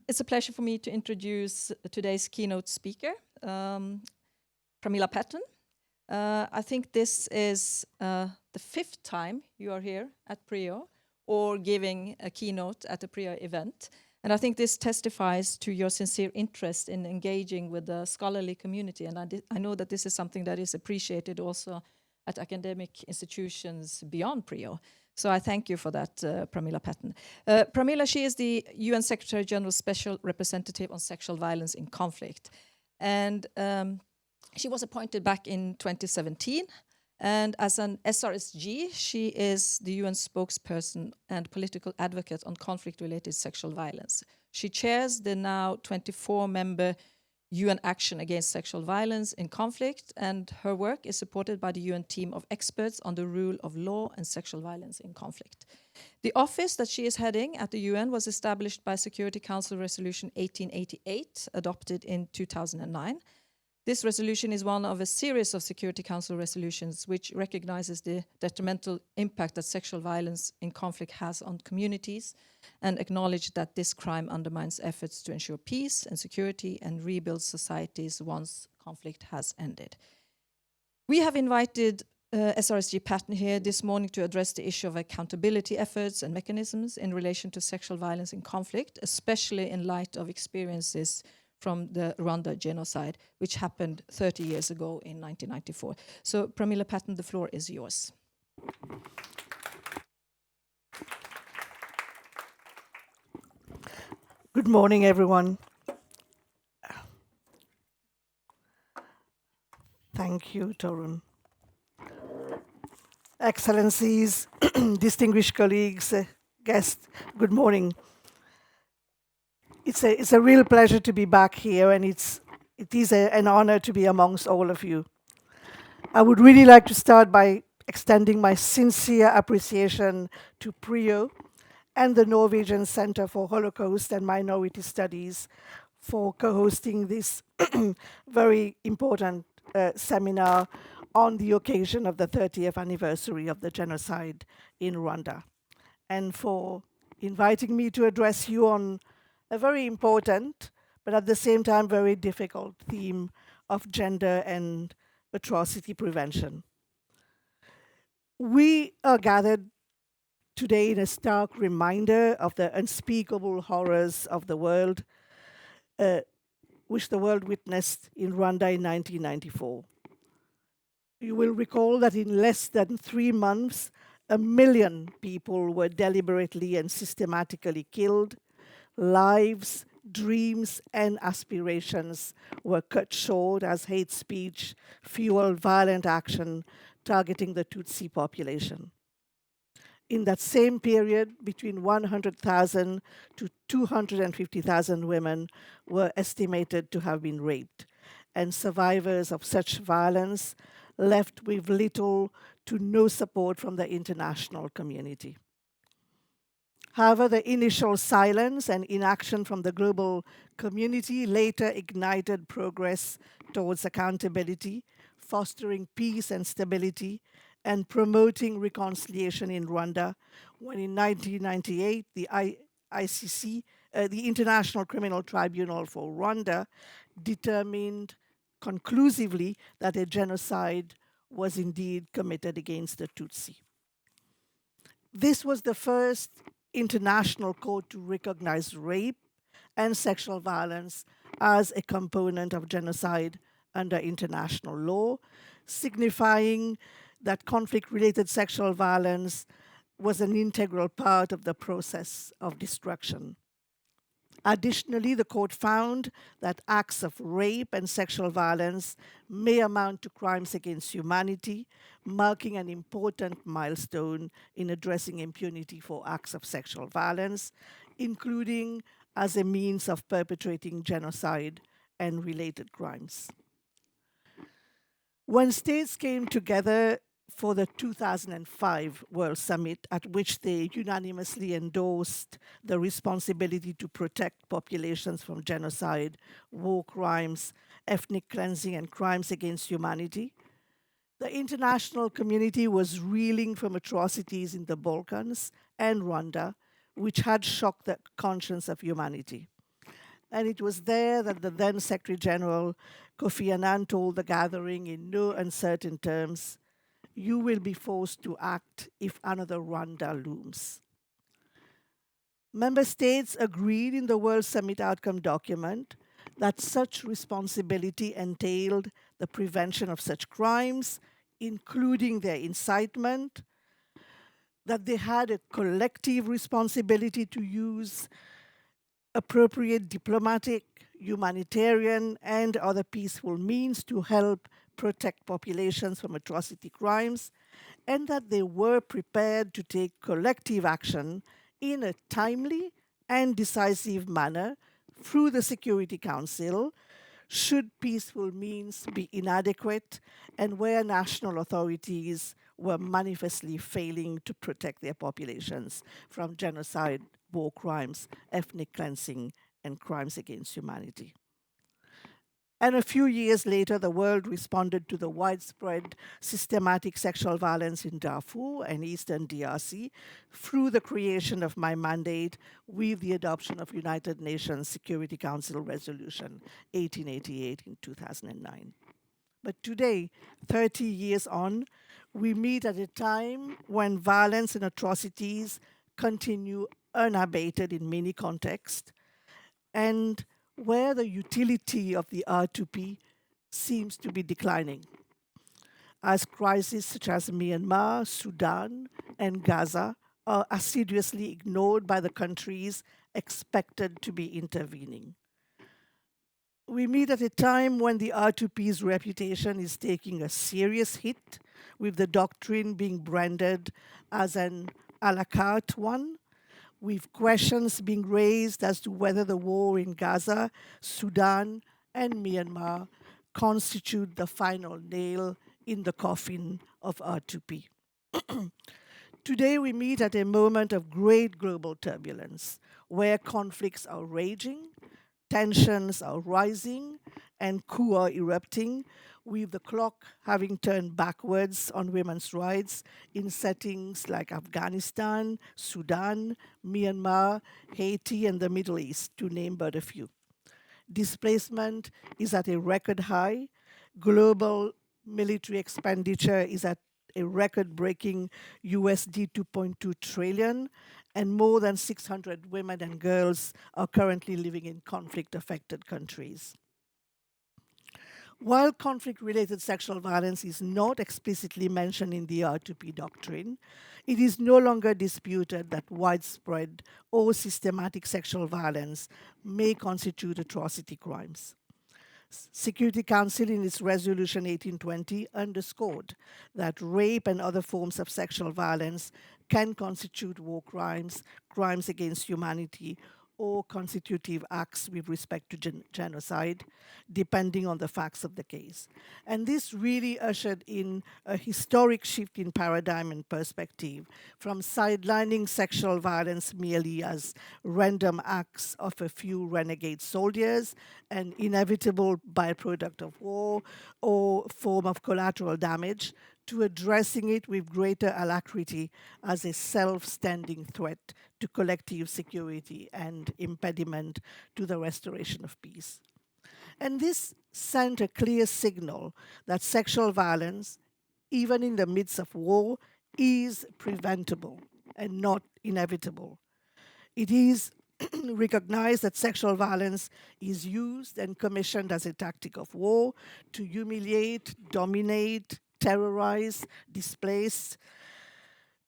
It's a pleasure for me to introduce today's keynote speaker, Pramila Patten. I think this is the 5th time you are here at PRIO or giving a keynote at a PRIO event. And I think this testifies to your sincere interest in engaging with the scholarly community. And I know that this is something that is appreciated also at academic institutions beyond PRIO. So I thank you for that, Pramila Patten. Pramila, she is the UN Secretary General's Special Representative on Sexual Violence in Conflict. And she was appointed back in 2017. And as an SRSG, she is the UN spokesperson and political advocate on conflict-related sexual violence. She chairs the now 24-member UN Action Against Sexual Violence in Conflict, and her work is supported by the UN team of experts on the rule of law and sexual violence in conflict. The office that she is heading at the UN was established by Security Council Resolution 1888, adopted in 2009. This resolution is one of a series of Security Council resolutions which recognizes the detrimental impact that sexual violence in conflict has on communities and acknowledge that this crime undermines efforts to ensure peace and security and rebuild societies once conflict has ended. We have invited SRSG Patten here this morning to address the issue of accountability efforts and mechanisms in relation to sexual violence in conflict, especially in light of experiences from the Rwanda genocide, which happened 30 years ago in 1994. So, Pramila Patten, the floor is yours. Good morning, everyone. Thank you, Torun. Excellencies, distinguished colleagues, guests, good morning. It's a real pleasure to be back here, and it is an honor to be amongst all of you. I would really like to start by extending my sincere appreciation to PRIO and the Norwegian Center for Holocaust and Minority Studies for co-hosting this very important seminar on the occasion of the 30th anniversary of the genocide in Rwanda, and for inviting me to address you on a very important, but at the same time very difficult theme of gender and atrocity prevention. We are gathered today in a stark reminder of the unspeakable horrors of the world, which the world witnessed in Rwanda in 1994. You will recall that in less than 3 months, 1 million people were deliberately and systematically killed. Lives, dreams, and aspirations were cut short as hate speech fueled violent action targeting the Tutsi population. In that same period, between 100,000 to 250,000 women were estimated to have been raped, and survivors of such violence left with little to no support from the international community. However, the initial silence and inaction from the global community later ignited progress towards accountability, fostering peace and stability, and promoting reconciliation in Rwanda, when in 1998, the ICC, the International Criminal Tribunal for Rwanda, determined conclusively that a genocide was indeed committed against the Tutsi. This was the first international court to recognize rape and sexual violence as a component of genocide under international law, signifying that conflict-related sexual violence was an integral part of the process of destruction. Additionally, the court found that acts of rape and sexual violence may amount to crimes against humanity, marking an important milestone in addressing impunity for acts of sexual violence, including as a means of perpetrating genocide and related crimes. When states came together for the 2005 World Summit, at which they unanimously endorsed the responsibility to protect populations from genocide, war crimes, ethnic cleansing, and crimes against humanity, the international community was reeling from atrocities in the Balkans and Rwanda, which had shocked the conscience of humanity. And it was there that the then Secretary General Kofi Annan told the gathering in no uncertain terms, "You will be forced to act if another Rwanda looms." Member states agreed in the World Summit Outcome document that such responsibility entailed the prevention of such crimes, including their incitement, that they had a collective responsibility to use appropriate diplomatic, humanitarian, and other peaceful means to help protect populations from atrocity crimes, and that they were prepared to take collective action in a timely and decisive manner through the Security Council should peaceful means be inadequate and where national authorities were manifestly failing to protect their populations from genocide, war crimes, ethnic cleansing, and crimes against humanity. And a few years later, the world responded to the widespread systematic sexual violence in Darfur and Eastern DRC through the creation of my mandate with the adoption of United Nations Security Council Resolution 1888 in 2009. But today, 30 years on, we meet at a time when violence and atrocities continue unabated in many contexts, and where the utility of the R2P seems to be declining, as crises such as Myanmar, Sudan, and Gaza are assiduously ignored by the countries expected to be intervening. We meet at a time when the R2P's reputation is taking a serious hit, with the doctrine being branded as an a la carte one, with questions being raised as to whether the war in Gaza, Sudan, and Myanmar constitute the final nail in the coffin of R2P. Today, we meet at a moment of great global turbulence, where conflicts are raging, tensions are rising, and coups are erupting, with the clock having turned backwards on women's rights in settings like Afghanistan, Sudan, Myanmar, Haiti, and the Middle East, to name but a few. Displacement is at a record high. Global military expenditure is at a record-breaking USD 2.2 trillion, and more than 600 women and girls are currently living in conflict-affected countries. While conflict-related sexual violence is not explicitly mentioned in the R2P doctrine, it is no longer disputed that widespread or systematic sexual violence may constitute atrocity crimes. Security Council in its resolution 1820 underscored that rape and other forms of sexual violence can constitute war crimes, crimes against humanity, or constitutive acts with respect to genocide, depending on the facts of the case. And this really ushered in a historic shift in paradigm and perspective, from sidelining sexual violence merely as random acts of a few renegade soldiers, an inevitable byproduct of war or form of collateral damage, to addressing it with greater alacrity as a self-standing threat to collective security and impediment to the restoration of peace. And this sent a clear signal that sexual violence, even in the midst of war, is preventable and not inevitable. It is recognized that sexual violence is used and commissioned as a tactic of war to humiliate, dominate, terrorize, displace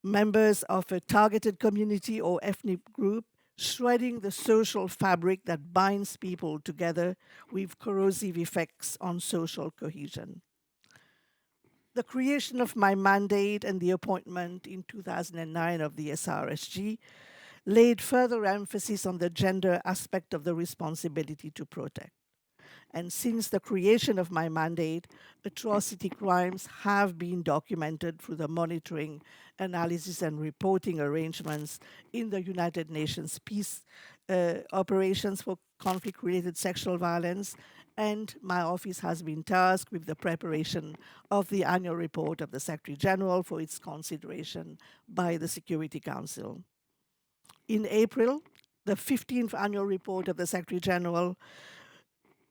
members of a targeted community or ethnic group, shredding the social fabric that binds people together with corrosive effects on social cohesion. The creation of my mandate and the appointment in 2009 of the SRSG laid further emphasis on the gender aspect of the responsibility to protect. And since the creation of my mandate, atrocity crimes have been documented through the monitoring, analysis, and reporting arrangements in the United Nations peace operations for conflict-related sexual violence, and my office has been tasked with the preparation of the annual report of the Secretary General for its consideration by the Security Council. In April, The 15th annual report of the Secretary General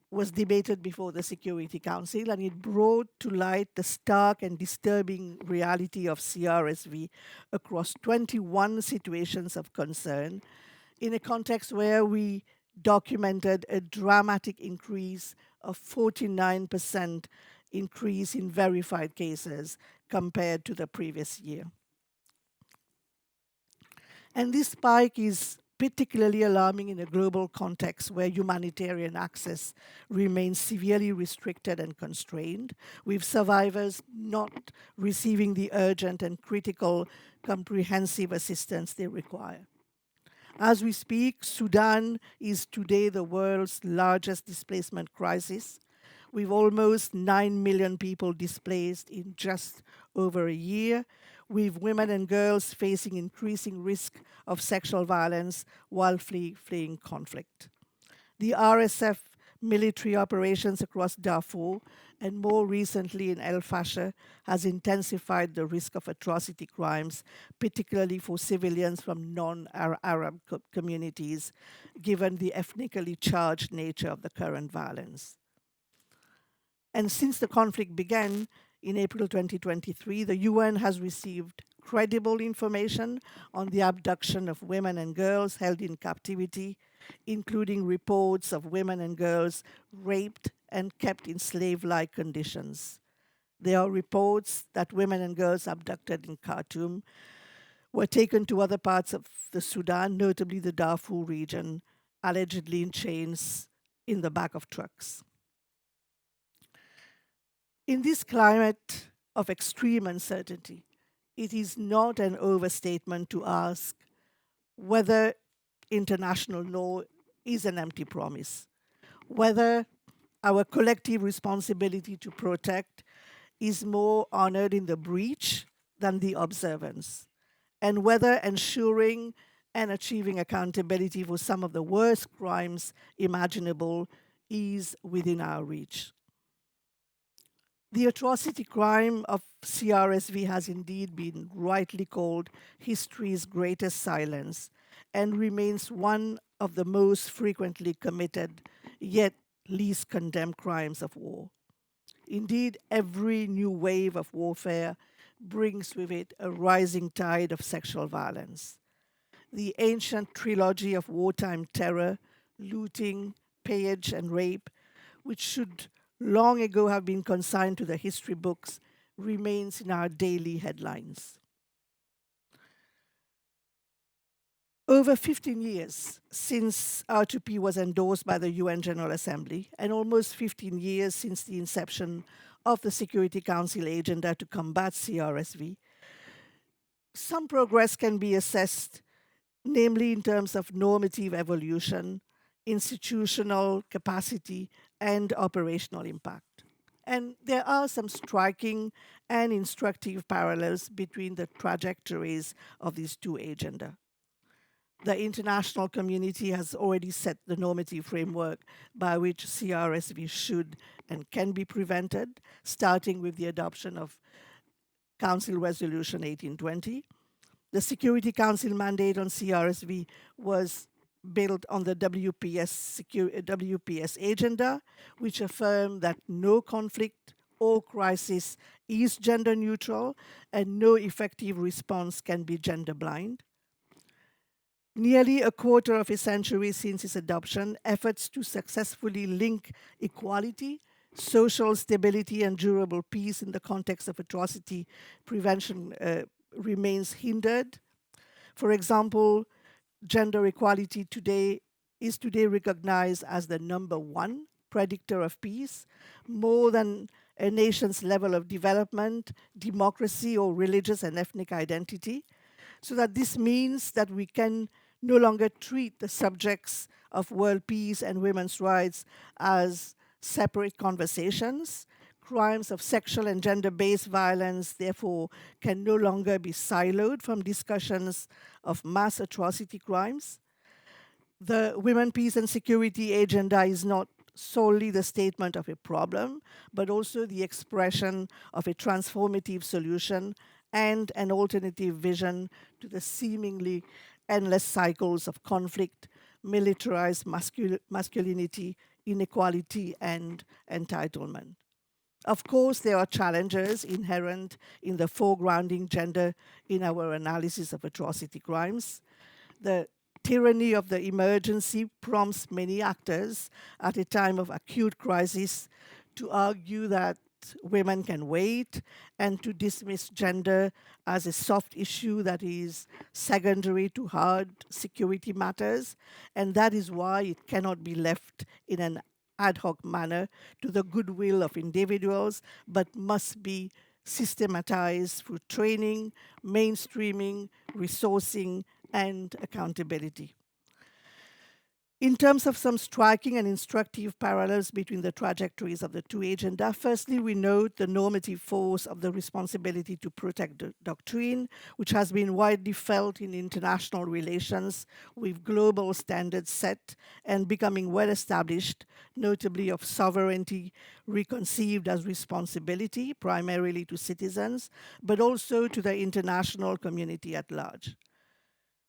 was debated before the Security Council, and it brought to light the stark and disturbing reality of CRSV across 21 situations of concern in a context where we documented a dramatic increase of 49% increase in verified cases compared to the previous year. And this spike is particularly alarming in a global context where humanitarian access remains severely restricted and constrained, with survivors not receiving the urgent and critical comprehensive assistance they require. As we speak, Sudan is today the world's largest displacement crisis, with almost 9 million people displaced in just over a year, with women and girls facing increasing risk of sexual violence while fleeing conflict. The RSF military operations across Darfur and more recently in El Fasher has intensified the risk of atrocity crimes, particularly for civilians from non-Arab communities, given the ethnically charged nature of the current violence. And since the conflict began in April 2023, the UN has received credible information on the abduction of women and girls held in captivity, including reports of women and girls raped and kept in slave-like conditions. There are reports that women and girls abducted in Khartoum were taken to other parts of the Sudan, notably the Darfur region, allegedly in chains in the back of trucks. In this climate of extreme uncertainty, it is not an overstatement to ask whether international law is an empty promise, whether our collective responsibility to protect is more honored in the breach than the observance, and whether ensuring and achieving accountability for some of the worst crimes imaginable is within our reach. The atrocity crime of CRSV has indeed been rightly called history's greatest silence and remains one of the most frequently committed yet least condemned crimes of war. Indeed, every new wave of warfare brings with it a rising tide of sexual violence. The ancient trilogy of wartime terror, looting, pillage, and rape, which should long ago have been consigned to the history books, remains in our daily headlines. Over 15 years since R2P was endorsed by the UN General Assembly, and almost 15 years since the inception of the Security Council agenda to combat CRSV, some progress can be assessed, namely in terms of normative evolution, institutional capacity, and operational impact. And there are some striking and instructive parallels between the trajectories of these two agendas. The international community has already set the normative framework by which CRSV should and can be prevented, starting with the adoption of Council Resolution 1820. The Security Council mandate on CRSV was built on the WPS agenda, which affirmed that no conflict or crisis is gender neutral and no effective response can be gender blind. Nearly a quarter of a century since its adoption, efforts to successfully link equality, social stability, and durable peace in the context of atrocity prevention remains hindered. For example, gender equality is today recognized as the number one predictor of peace, more than a nation's level of development, democracy, or religious and ethnic identity. So that this means that we can no longer treat the subjects of world peace and women's rights as separate conversations. Crimes of sexual and gender-based violence, therefore, can no longer be siloed from discussions of mass atrocity crimes. The Women, Peace and Security agenda is not solely the statement of a problem, but also the expression of a transformative solution and an alternative vision to the seemingly endless cycles of conflict, militarized masculinity, inequality, and entitlement. Of course, there are challenges inherent in the foregrounding gender in our analysis of atrocity crimes. The tyranny of the emergency prompts many actors at a time of acute crisis to argue that women can wait and to dismiss gender as a soft issue that is secondary to hard security matters. And that is why it cannot be left in an ad hoc manner to the goodwill of individuals, but must be systematized through training, mainstreaming, resourcing, and accountability. In terms of some striking and instructive parallels between the trajectories of the two agenda, firstly, we note the normative force of the responsibility to protect the doctrine, which has been widely felt in international relations with global standards set and becoming well established, notably of sovereignty reconceived as responsibility, primarily to citizens, but also to the international community at large.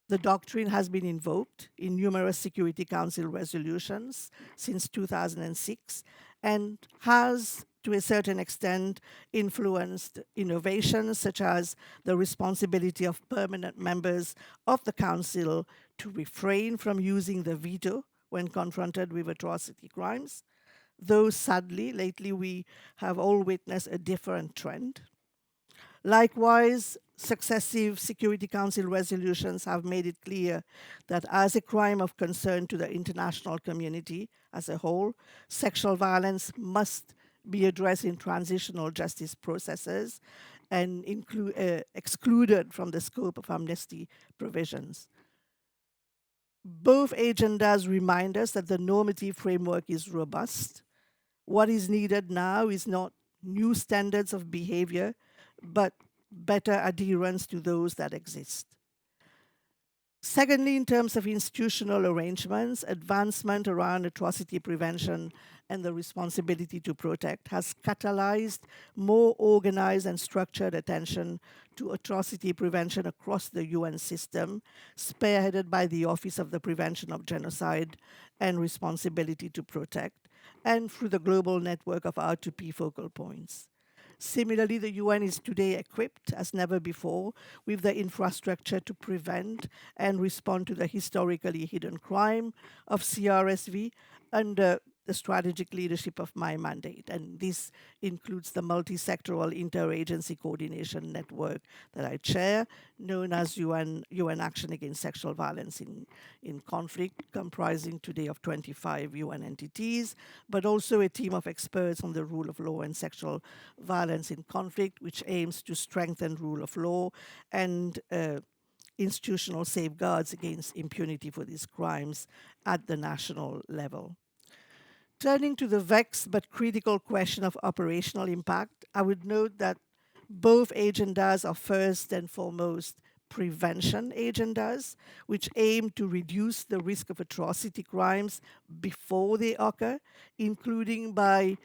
The doctrine has been invoked in numerous Security Council resolutions since 2006 and has, to a certain extent, influenced innovations such as the responsibility of permanent members of the Council to refrain from using the veto when confronted with atrocity crimes. Though sadly, lately we have all witnessed a different trend. Likewise, successive Security Council resolutions have made it clear that as a crime of concern to the international community as a whole, sexual violence must be addressed in transitional justice processes and excluded from the scope of amnesty provisions. Both agendas remind us that the normative framework is robust. What is needed now is not new standards of behavior, but better adherence to those that exist. Secondly, in terms of institutional arrangements, advancement around atrocity prevention and the responsibility to protect has catalyzed more organized and structured attention to atrocity prevention across the UN system, spearheaded by the Office of the Prevention of Genocide and Responsibility to Protect, and through the global network of R2P focal points. Similarly, the UN is today equipped as never before with the infrastructure to prevent and respond to the historically hidden crime of CRSV under the strategic leadership of my mandate. And this includes the multi-sectoral interagency coordination network that I chair, known as UN Action Against Sexual Violence in Conflict, comprising today of 25 UN entities, but also a team of experts on the rule of law and sexual violence in conflict, which aims to strengthen rule of law and institutional safeguards against impunity for these crimes at the national level. Turning to the vexed but critical question of operational impact, I would note that both agendas are first and foremost prevention agendas, which aim to reduce the risk of atrocity crimes before they occur, including by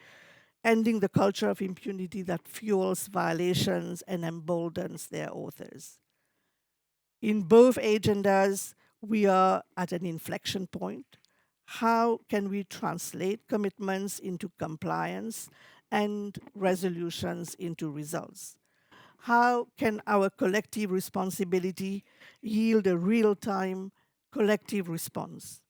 ending the culture of impunity that fuels violations and emboldens their authors. In both agendas, we are at an inflection point. How can we translate commitments into compliance and resolutions into results? How can our collective responsibility yield a real-time collective response?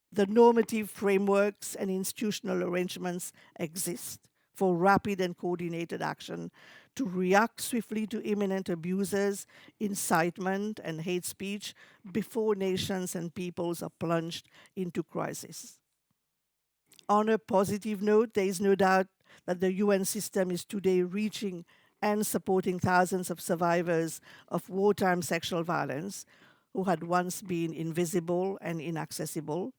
The normative frameworks and institutional arrangements exist for rapid and coordinated action to react swiftly to imminent abuses, incitement, and hate speech before nations and peoples are plunged into crisis. On a positive note, there is no doubt that the UN system is today reaching and supporting thousands of survivors of wartime sexual violence who had once been invisible and inaccessible.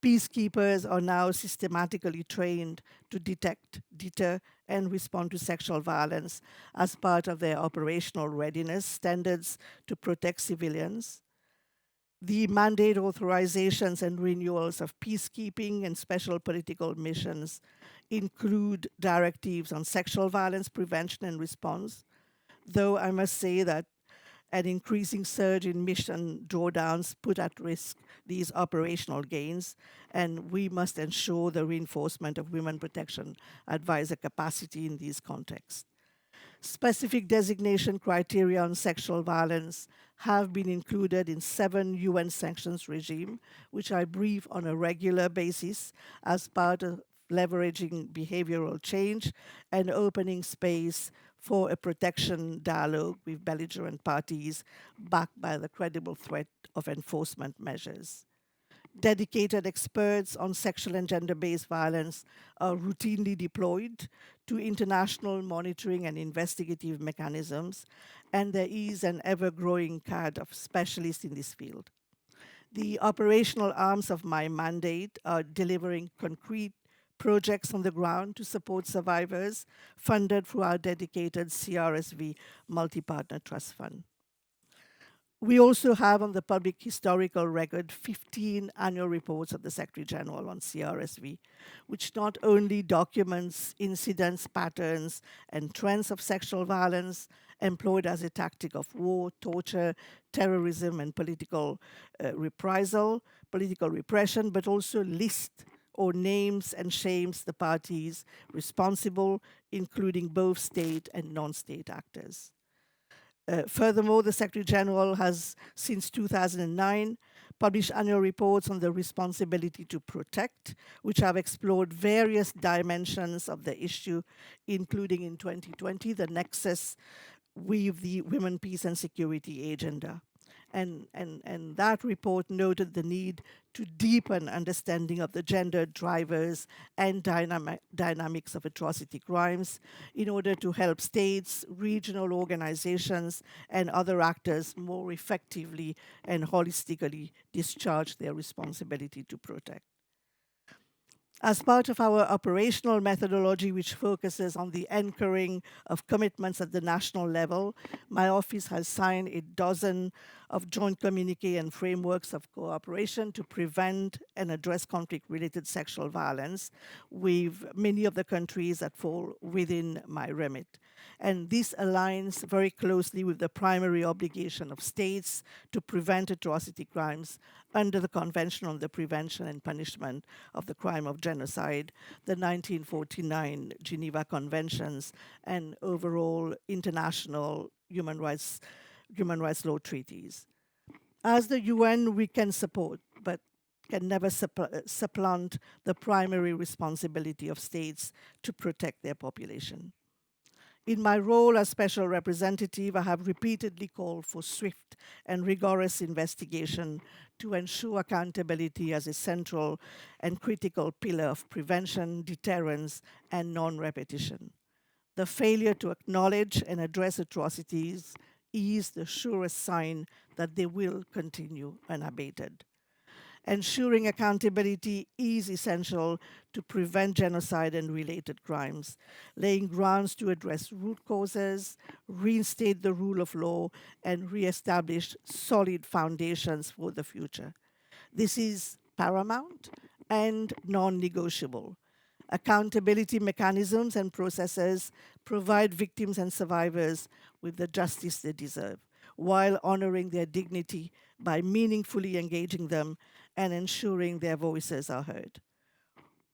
Peacekeepers are now systematically trained to detect, deter, and respond to sexual violence as part of their operational readiness standards to protect civilians. The mandate authorizations and renewals of peacekeeping and special political missions include directives on sexual violence prevention and response, though I must say that An increasing surge in mission drawdowns put at risk these operational gains, and we must ensure the reinforcement of women protection advisor capacity in these contexts. Specific designation criteria on sexual violence have been included in 7 UN sanctions regime, which I brief on a regular basis as part of leveraging behavioral change and opening space for a protection dialogue with belligerent parties backed by the credible threat of enforcement measures. Dedicated experts on sexual and gender-based violence are routinely deployed to international monitoring and investigative mechanisms, and there is an ever-growing cadre of specialists in this field. The operational arms of my mandate are delivering concrete projects on the ground to support survivors funded through our dedicated CRSV Multi-Partner Trust Fund. We also have on the public historical record 15 annual reports of the Secretary General on CRSV, which not only documents incidents, patterns, and trends of sexual violence employed as a tactic of war, torture, terrorism, and political reprisal, political repression, but also lists or names and shames the parties responsible, including both state and non-state actors. Furthermore, the Secretary General has, since 2009, published annual reports on the responsibility to protect, which have explored various dimensions of the issue, including in 2020, the nexus with the Women, Peace and Security agenda. And that report noted the need to deepen understanding of the gender drivers and dynamics of atrocity crimes in order to help states, regional organizations, and other actors more effectively and holistically discharge their responsibility to protect. As part of our operational methodology, which focuses on the anchoring of commitments at the national level, my office has signed a dozen of joint communique and frameworks of cooperation to prevent and address conflict-related sexual violence with many of the countries that fall within my remit. And this aligns very closely with the primary obligation of states to prevent atrocity crimes under the Convention on the Prevention and Punishment of the Crime of Genocide, the 1949 Geneva Conventions, and overall international human rights law treaties. As the UN, we can support, but can never supplant the primary responsibility of states to protect their population. In my role as special representative, I have repeatedly called for swift and rigorous investigation to ensure accountability as a central and critical pillar of prevention, deterrence, and non-repetition. The failure to acknowledge and address atrocities is the surest sign that they will continue unabated. Ensuring accountability is essential to prevent genocide and related crimes, laying grounds to address root causes, reinstate the rule of law, and reestablish solid foundations for the future. This is paramount and non-negotiable. Accountability mechanisms and processes provide victims and survivors with the justice they deserve, while honoring their dignity by meaningfully engaging them and ensuring their voices are heard.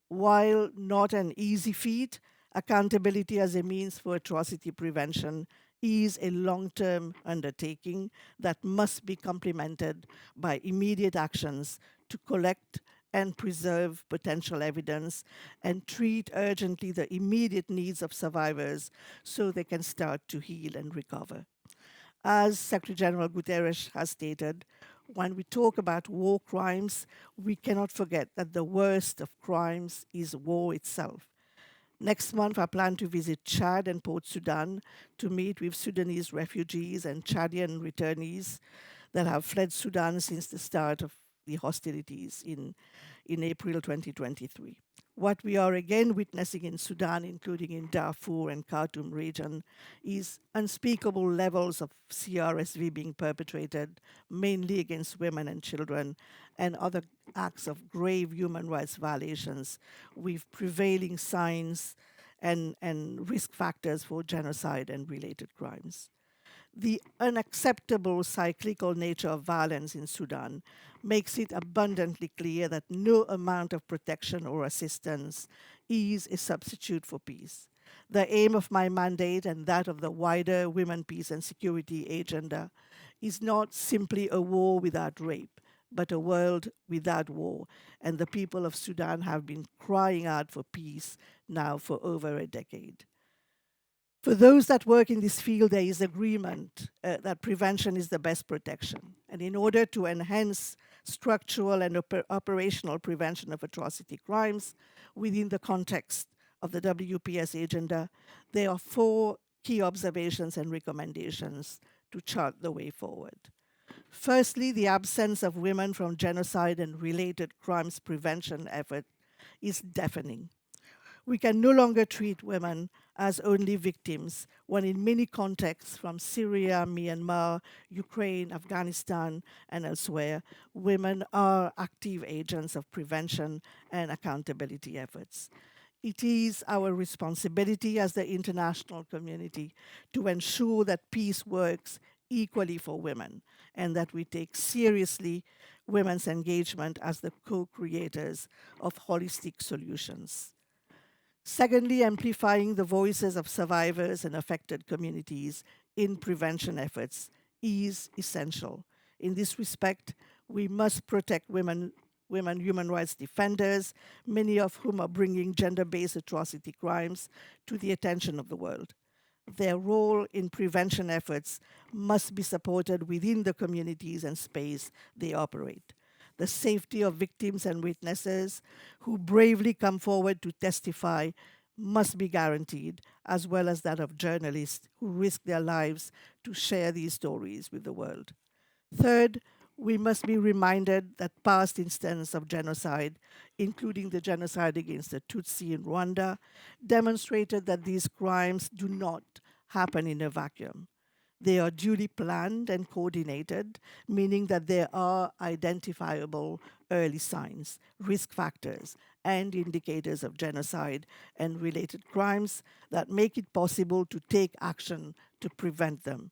While not an easy feat, accountability as a means for atrocity prevention is a long-term undertaking that must be complemented by immediate actions to collect and preserve potential evidence and treat urgently the immediate needs of survivors so they can start to heal and recover. As Secretary General Guterres has stated, when we talk about war crimes, we cannot forget that the worst of crimes is war itself. Next month, I plan to visit Chad and Port Sudan to meet with Sudanese refugees and Chadian returnees that have fled Sudan since the start of the hostilities in April 2023. What we are again witnessing in Sudan, including in Darfur and Khartoum region, is unspeakable levels of CRSV being perpetrated, mainly against women and children, and other acts of grave human rights violations with prevailing signs and risk factors for genocide and related crimes. The unacceptable cyclical nature of violence in Sudan makes it abundantly clear that no amount of protection or assistance is a substitute for peace. The aim of my mandate and that of the wider Women, Peace and Security agenda is not simply a war without rape, but a world without war. And the people of Sudan have been crying out for peace now for over a decade. For those that work in this field, there is agreement that prevention is the best protection. And in order to enhance structural and operational prevention of atrocity crimes within the context of the WPS agenda, there are 4 key observations and recommendations to chart the way forward. Firstly, the absence of women from genocide and related crimes prevention effort is deafening. We can no longer treat women as only victims when in many contexts from Syria, Myanmar, Ukraine, Afghanistan, and elsewhere, women are active agents of prevention and accountability efforts. It is our responsibility as the international community to ensure that peace works equally for women and that we take seriously women's engagement as the co-creators of holistic solutions. Secondly, amplifying the voices of survivors and affected communities in prevention efforts is essential. In this respect, we must protect women human rights defenders, many of whom are bringing gender-based atrocity crimes to the attention of the world. Their role in prevention efforts must be supported within the communities and space they operate. The safety of victims and witnesses who bravely come forward to testify must be guaranteed, as well as that of journalists who risk their lives to share these stories with the world. Third, we must be reminded that past instances of genocide, including the genocide against the Tutsi in Rwanda, demonstrated that these crimes do not happen in a vacuum. They are duly planned and coordinated, meaning that there are identifiable early signs, risk factors, and indicators of genocide and related crimes that make it possible to take action to prevent them.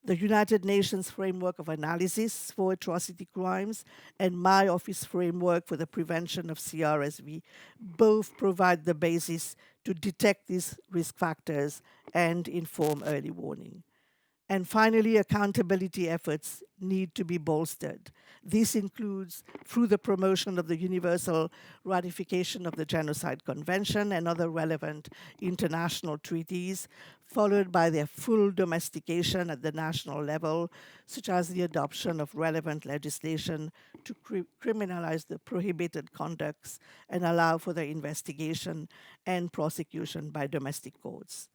The United Nations Framework of Analysis for Atrocity Crimes and my office framework for the prevention of CRSV both provide the basis to detect these risk factors and inform early warning. And finally, accountability efforts need to be bolstered. This includes through the promotion of the universal ratification of the Genocide Convention and other relevant international treaties, followed by their full domestication at the national level, such as the adoption of relevant legislation to criminalize the prohibited conducts and allow for their investigation and prosecution by domestic courts.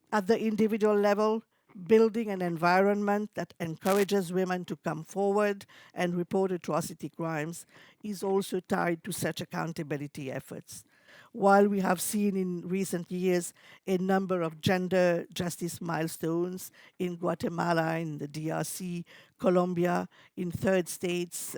At the individual level, building an environment that encourages women to come forward and report atrocity crimes is also tied to such accountability efforts. While we have seen in recent years a number of gender justice milestones in Guatemala, in the DRC, Colombia, in third states,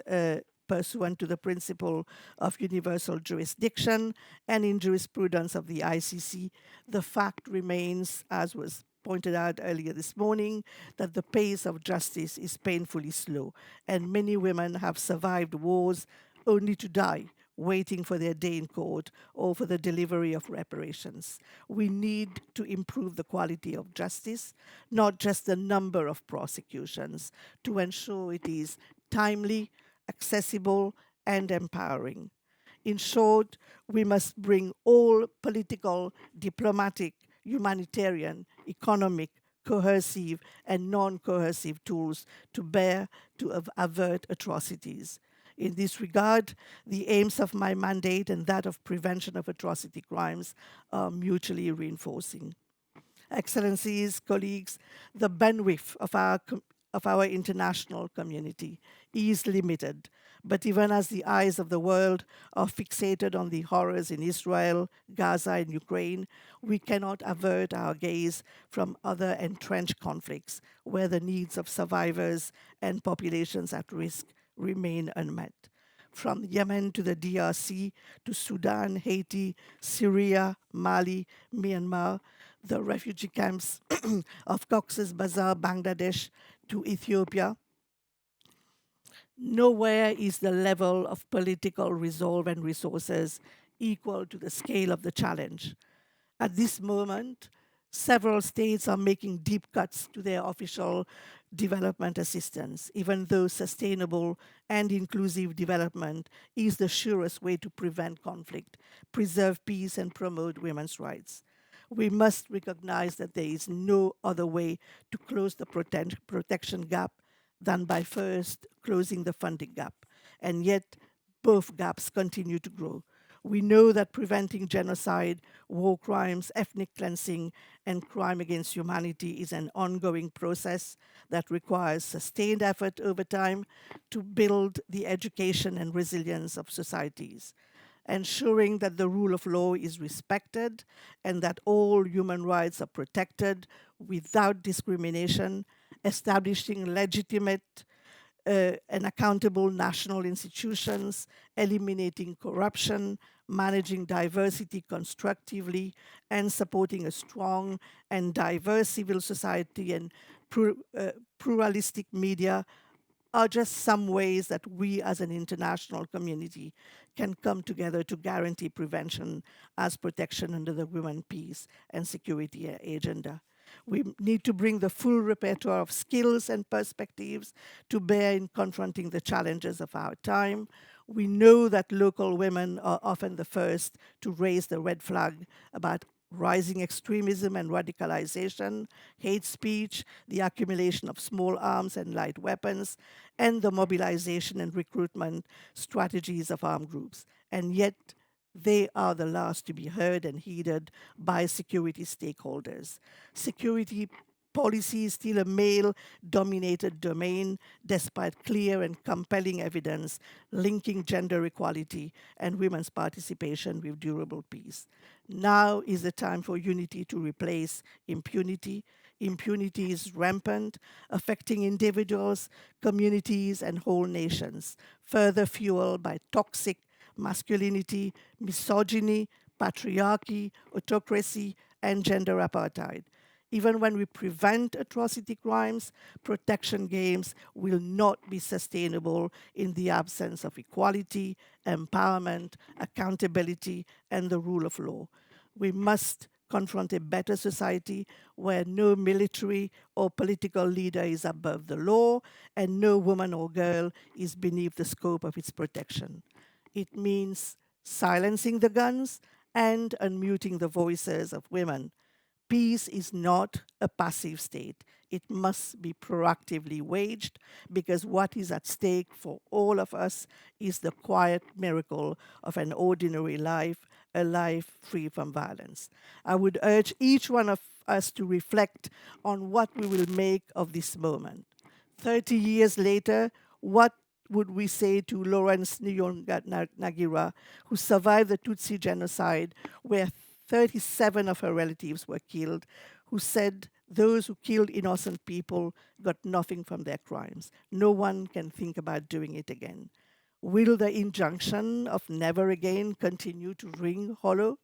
pursuant to the principle of universal jurisdiction and in jurisprudence of the ICC, the fact remains, as was pointed out earlier this morning, that the pace of justice is painfully slow, and many women have survived wars only to die waiting for their day in court or for the delivery of reparations. We need to improve the quality of justice, not just the number of prosecutions, to ensure it is timely, accessible, and empowering. In short, we must bring all political, diplomatic, humanitarian, economic, coercive, and non-coercive tools to bear to avert atrocities. In this regard, the aims of my mandate and that of prevention of atrocity crimes are mutually reinforcing. Excellencies, colleagues, the bandwidth of our international community is limited, but even as the eyes of the world are fixated on the horrors in Israel, Gaza, and Ukraine, we cannot avert our gaze from other entrenched conflicts where the needs of survivors and populations at risk remain unmet. From Yemen to the DRC, to Sudan, Haiti, Syria, Mali, Myanmar, the refugee camps of Cox's Bazar, Bangladesh, to Ethiopia. Nowhere is the level of political resolve and resources equal to the scale of the challenge. At this moment, several states are making deep cuts to their official development assistance, even though sustainable and inclusive development is the surest way to prevent conflict, preserve peace, and promote women's rights. We must recognize that there is no other way to close the protection gap than by first closing the funding gap. And yet, both gaps continue to grow. We know that preventing genocide, war crimes, ethnic cleansing, and crime against humanity is an ongoing process that requires sustained effort over time to build the education and resilience of societies. Ensuring that the rule of law is respected and that all human rights are protected without discrimination, establishing legitimate and accountable national institutions, eliminating corruption, managing diversity constructively, and supporting a strong and diverse civil society and pluralistic media are just some ways that we as an international community can come together to guarantee prevention as protection under the Women, Peace and Security agenda. We need to bring the full repertoire of skills and perspectives to bear in confronting the challenges of our time. We know that local women are often the first to raise the red flag about rising extremism and radicalization, hate speech, the accumulation of small arms and light weapons, and the mobilization and recruitment strategies of armed groups. And yet, they are the last to be heard and heeded by security stakeholders. Security policy is still a male-dominated domain, despite clear and compelling evidence linking gender equality and women's participation with durable peace. Now is the time for unity to replace impunity. Impunity is rampant, affecting individuals, communities, and whole nations, further fueled by toxic masculinity, misogyny, patriarchy, autocracy, and gender apartheid. Even when we prevent atrocity crimes, protection games will not be sustainable in the absence of equality, empowerment, accountability, and the rule of law. We must confront a better society where no military or political leader is above the law and no woman or girl is beneath the scope of its protection. It means silencing the guns and unmuting the voices of women. Peace is not a passive state. It must be proactively waged because what is at stake for all of us is the quiet miracle of an ordinary life, a life free from violence. I would urge each one of us to reflect on what we will make of this moment. 30 years later, what would we say to Lawrence Nagira, who survived the Tutsi genocide, where 37 of her relatives were killed, who said those who killed innocent people got nothing from their crimes. No one can think about doing it again. Will the injunction of never again continue to ring hollow?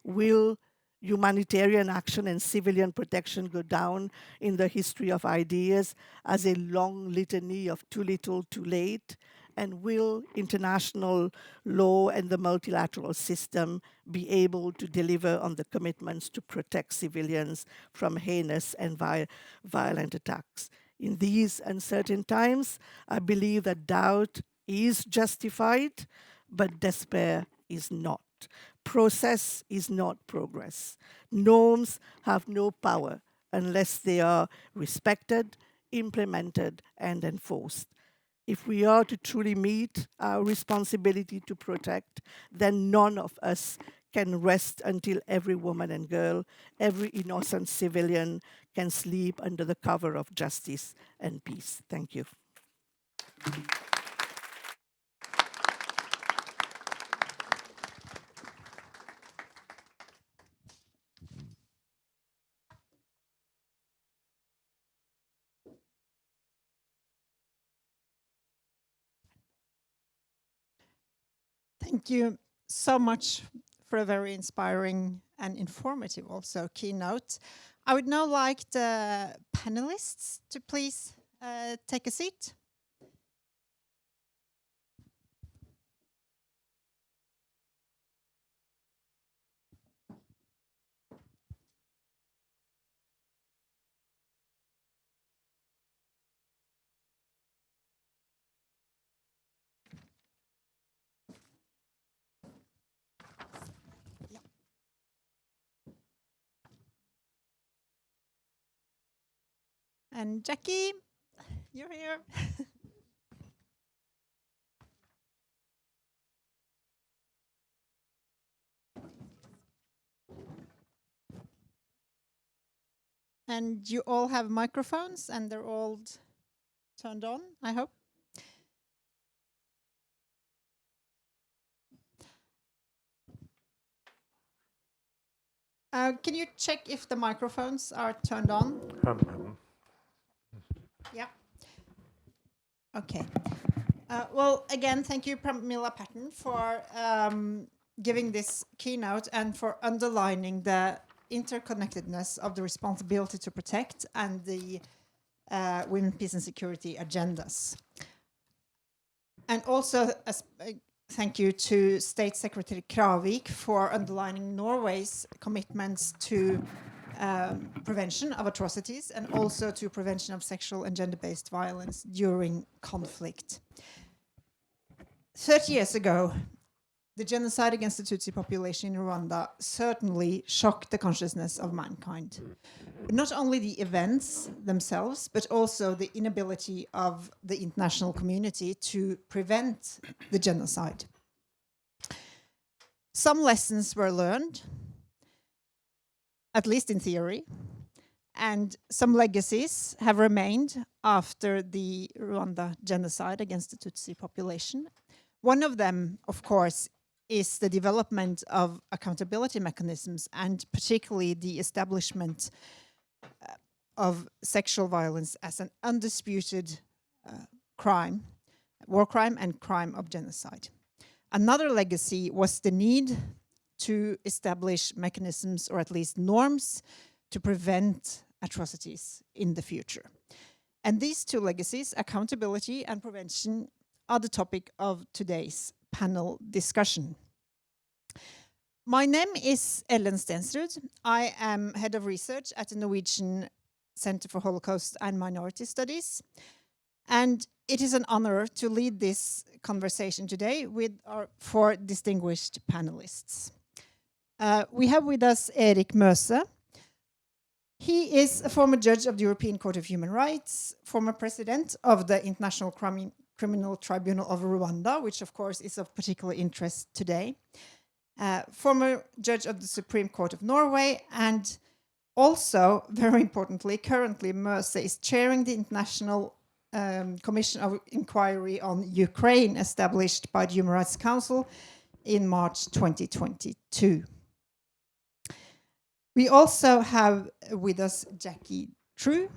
Will humanitarian action and civilian protection go down in the history of ideas as a long litany of too little, too late? And will international law and the multilateral system be able to deliver on the commitments to protect civilians from heinous and violent attacks? In these uncertain times, I believe that doubt is justified, but despair is not. Process is not progress. Norms have no power unless they are respected, implemented, and enforced. If we are to truly meet our responsibility to protect, then none of us can rest until every woman and girl, every innocent civilian can sleep under the cover of justice and peace. Thank you. Thank you so much for a very inspiring and informative also keynote. I would now like the panelists to please take a seat. And Jackie, you're here. And you all have microphones and they're all turned on, I hope. Can you check if the microphones are turned on? Yeah. Okay. Well, again, thank you, Pramila Patten, for giving this keynote and for underlining the interconnectedness of the responsibility to protect and the women, peace and security agendas. And also, thank you to State Secretary Kravik for underlining Norway's commitments to prevention of atrocities and also to prevention of sexual and gender-based violence during conflict. 30 years ago, the genocide against the Tutsi population in Rwanda certainly shocked the consciousness of mankind. Not only the events themselves, but also the inability of the international community to prevent the genocide. Some lessons were learned, at least in theory, and some legacies have remained after the Rwanda genocide against the Tutsi population. One of them, of course, is the development of accountability mechanisms and particularly the establishment of sexual violence as an undisputed crime, war crime and crime of genocide. Another legacy was the need to establish mechanisms or at least norms to prevent atrocities in the future. And these two legacies, accountability and prevention, are the topic of today's panel discussion. My name is Ellen Stensrud. I am head of research at the Norwegian Center for Holocaust and Minority Studies. And it is an honor to lead this conversation today with our four distinguished panelists. We have with us Erik Møse. He is a former judge of the European Court of Human Rights, former president of the International Criminal Tribunal of Rwanda, which of course is of particular interest today, former judge of the Supreme Court of Norway, and also, very importantly, currently Møse is chairing the International Commission of Inquiry on Ukraine, established by the Human Rights Council in March 2022. We also have with us Jackie True.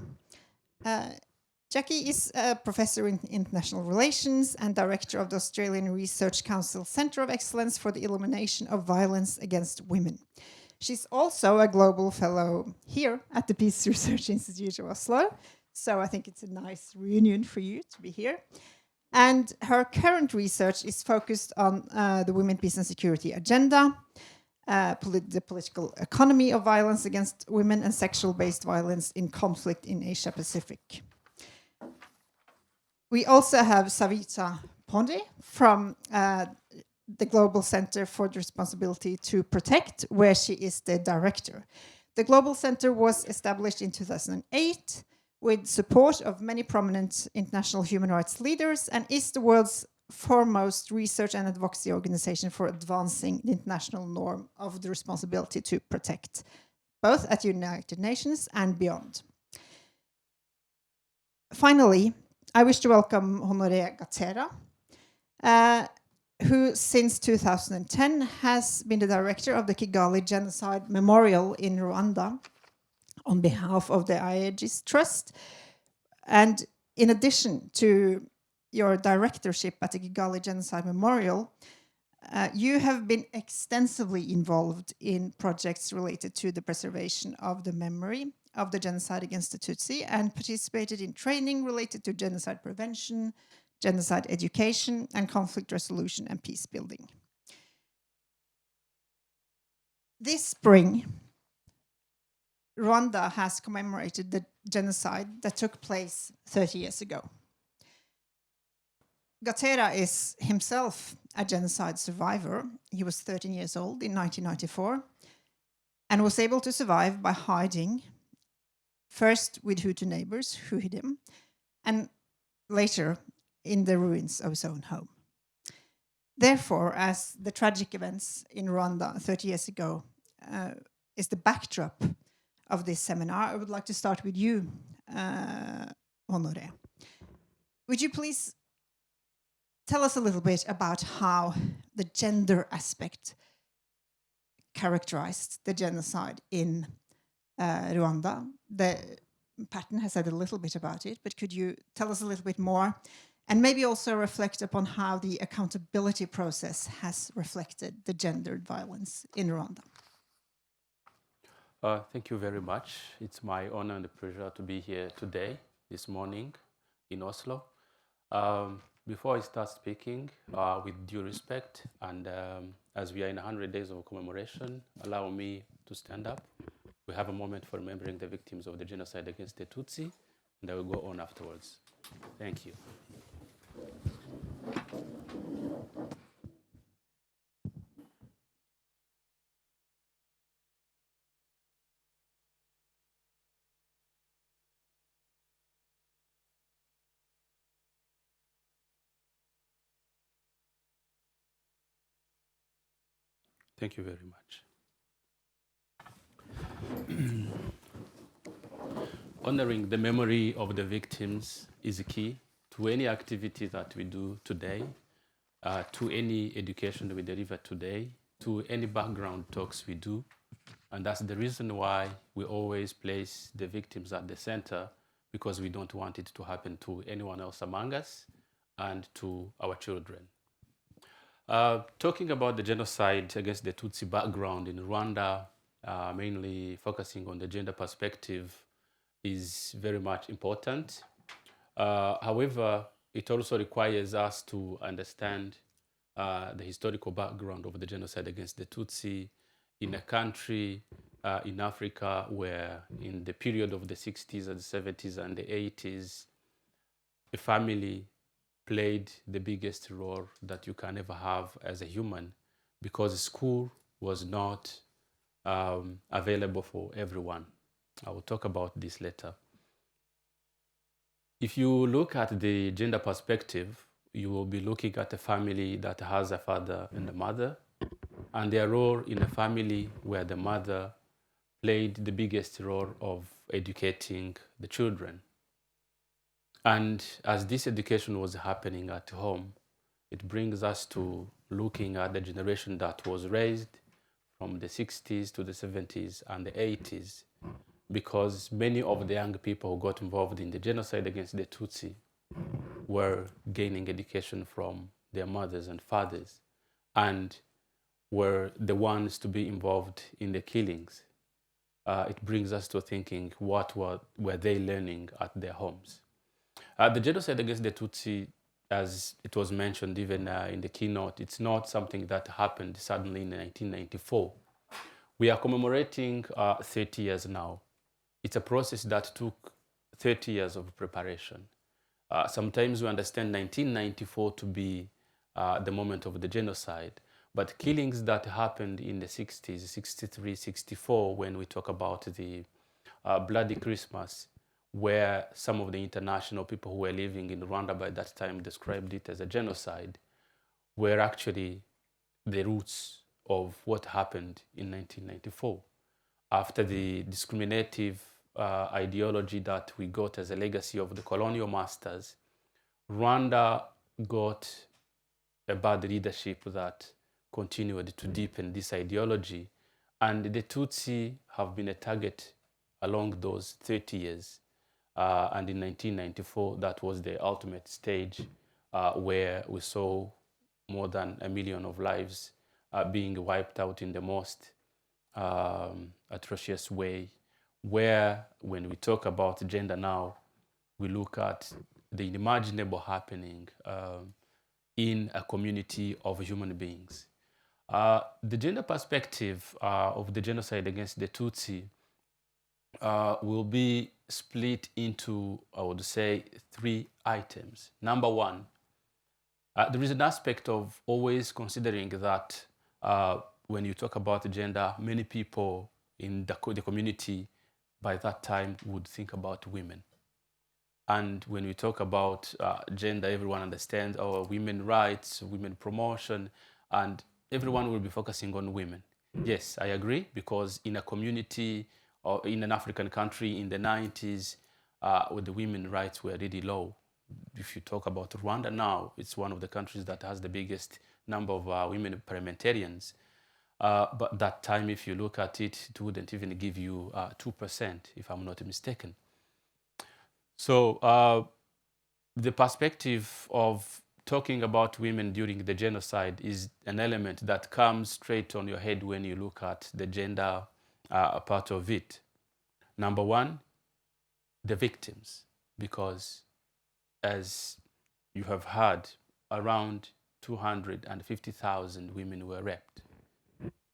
Jackie is a professor in international relations and director of the Australian Research Council Centre of Excellence for the Elimination of Violence Against Women. She's also a global fellow here at the Peace Research Institute of Oslo, so I think it's a nice reunion for you to be here. And her current research is focused on the women, peace and security agenda, the political economy of violence against women and sexual-based violence in conflict in Asia-Pacific. We also have Savita Ponde from the Global Center for the Responsibility to Protect, where she is the director. The Global Center was established in 2008 with support of many prominent international human rights leaders and is the world's foremost research and advocacy organization for advancing the international norm of the responsibility to protect, both at the United Nations and beyond. Finally, I wish to welcome Honoré Gatera, who since 2010 has been the director of the Kigali Genocide Memorial in Rwanda on behalf of the Aegis Trust. And in addition to your directorship at the Kigali Genocide Memorial, You have been extensively involved in projects related to the preservation of the memory of the genocide against the Tutsi and participated in training related to genocide prevention, genocide education, and conflict resolution and peace building. This spring, Rwanda has commemorated the genocide that took place 30 years ago. Gatera is himself a genocide survivor. He was 13 years old in 1994 and was able to survive by hiding, first with Hutu neighbors who hid him, and later in the ruins of his own home. Therefore, as the tragic events in Rwanda 30 years ago is the backdrop of this seminar, I would like to start with you, Honoré. Would you please tell us a little bit about how the gender aspect characterized the genocide in Rwanda? Patten has said a little bit about it, but could you tell us a little bit more? And maybe also reflect upon how the accountability process has reflected the gendered violence in Rwanda. Thank you very much. It's my honor and pleasure to be here today, this morning, in Oslo. Before I start speaking, with due respect, and as we are in 100 days of commemoration, allow me to stand up. We have a moment for remembering the victims of the genocide against the Tutsi, and I will go on afterwards. Thank you. Thank you very much. Honoring the memory of the victims is key to any activity that we do today, to any education we deliver today, to any background talks we do. And that's the reason why we always place the victims at the center, because we don't want it to happen to anyone else among us and to our children. Talking about the genocide against the Tutsi background in Rwanda, mainly focusing on the gender perspective, is very much important. However, it also requires us to understand the historical background of the genocide against the Tutsi in a country in Africa where in the period of the 60s and the 70s and the 80s, a family played the biggest role that you can ever have as a human, because school was not available for everyone. I will talk about this later. If you look at the gender perspective, you will be looking at a family that has a father and a mother, and their role in a family where the mother played the biggest role of educating the children. And as this education was happening at home, it brings us to looking at the generation that was raised from the 60s to the 70s and the 80s, because many of the young people who got involved in the genocide against the Tutsi were gaining education from their mothers and fathers, and were the ones to be involved in the killings. It brings us to thinking, what were they learning at their homes? The genocide against the Tutsi, as it was mentioned even in the keynote, it's not something that happened suddenly in 1994. We are commemorating 30 years now. It's a process that took 30 years of preparation. Sometimes we understand 1994 to be the moment of the genocide, but killings that happened in the 60s, 63, 64, when we talk about the Bloody Christmas, where some of the international people who were living in Rwanda by that time described it as a genocide, were actually the roots of what happened in 1994. After the discriminative ideology that we got as a legacy of the colonial masters, Rwanda got a bad leadership that continued to deepen this ideology, and the Tutsi have been a target along those 30 years. And in 1994, that was the ultimate stage where we saw more than 1 million of lives being wiped out in the most atrocious way, where when we talk about gender now, we look at the unimaginable happening in a community of human beings. The gender perspective of the genocide against the Tutsi will be split into, I would say, 3 items. Number 1, there is an aspect of always considering that when you talk about gender, many people in the community by that time would think about women. And when we talk about gender, everyone understands women's rights, women promotion, and everyone will be focusing on women. Yes, I agree, because in a community or in an African country in the 90s, where the women's rights were really low. If you talk about Rwanda now, it's one of the countries that has the biggest number of women parliamentarians. But that time, if you look at it, it wouldn't even give you 2%, if I'm not mistaken. So the perspective of talking about women during the genocide is an element that comes straight on your head when you look at the gender part of it. Number 1, the victims, because as you have heard, around 250,000 women were raped.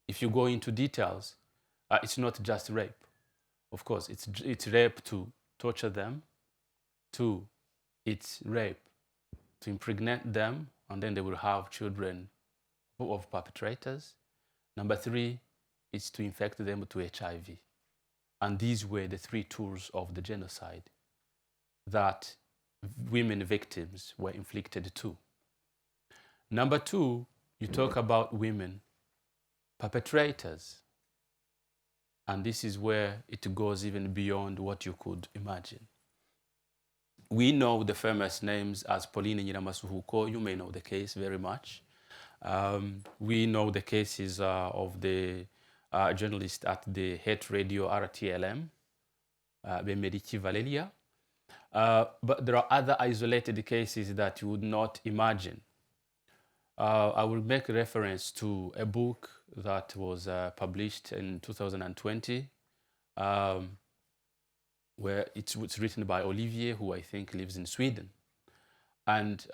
If you go into details, it's not just rape. Of course, it's rape to torture them. 2, it's rape to impregnate them, and then they will have children of perpetrators. Number 3, it's to infect them to HIV. And these were the 3 tools of the genocide that women victims were inflicted to. Number 2, you talk about women perpetrators. And this is where it goes even beyond what you could imagine. We know the famous names as Pauline Nyiramasuhuko. You may know the case very much. We know the cases of the journalist at the hate radio RTLM, Bemeriki Valeria. But there are other isolated cases that you would not imagine. I will make reference to a book that was published in 2020, where it's written by Olivier, who I think lives in Sweden. And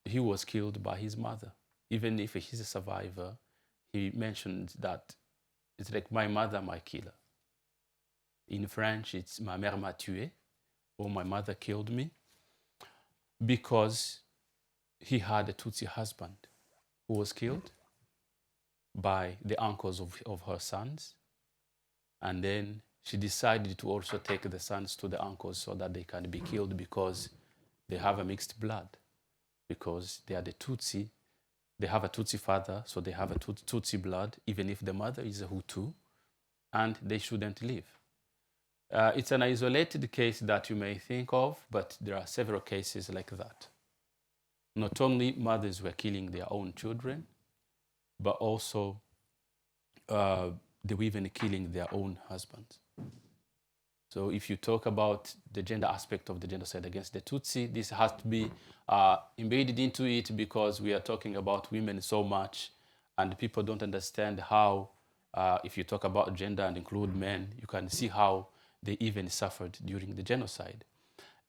he was killed by his mother. Even if he's a survivor, he mentioned that it's like my mother, my killer. In French, it's ma mère m'a tué, or my mother killed me, because he had a Tutsi husband who was killed by the uncles of her sons. And then she decided to also take the sons to the uncles so that they can be killed because they have a mixed blood. Because they are the Tutsi, they have a Tutsi father, so they have a Tutsi blood, even if the mother is a Hutu, and they shouldn't live. It's an isolated case that you may think of, but there are several cases like that. Not only mothers were killing their own children, but also they were even killing their own husbands. So if you talk about the gender aspect of the genocide against the Tutsi, this has to be embedded into it, because we are talking about women so much, and people don't understand how, if you talk about gender and include men, you can see how they even suffered during the genocide.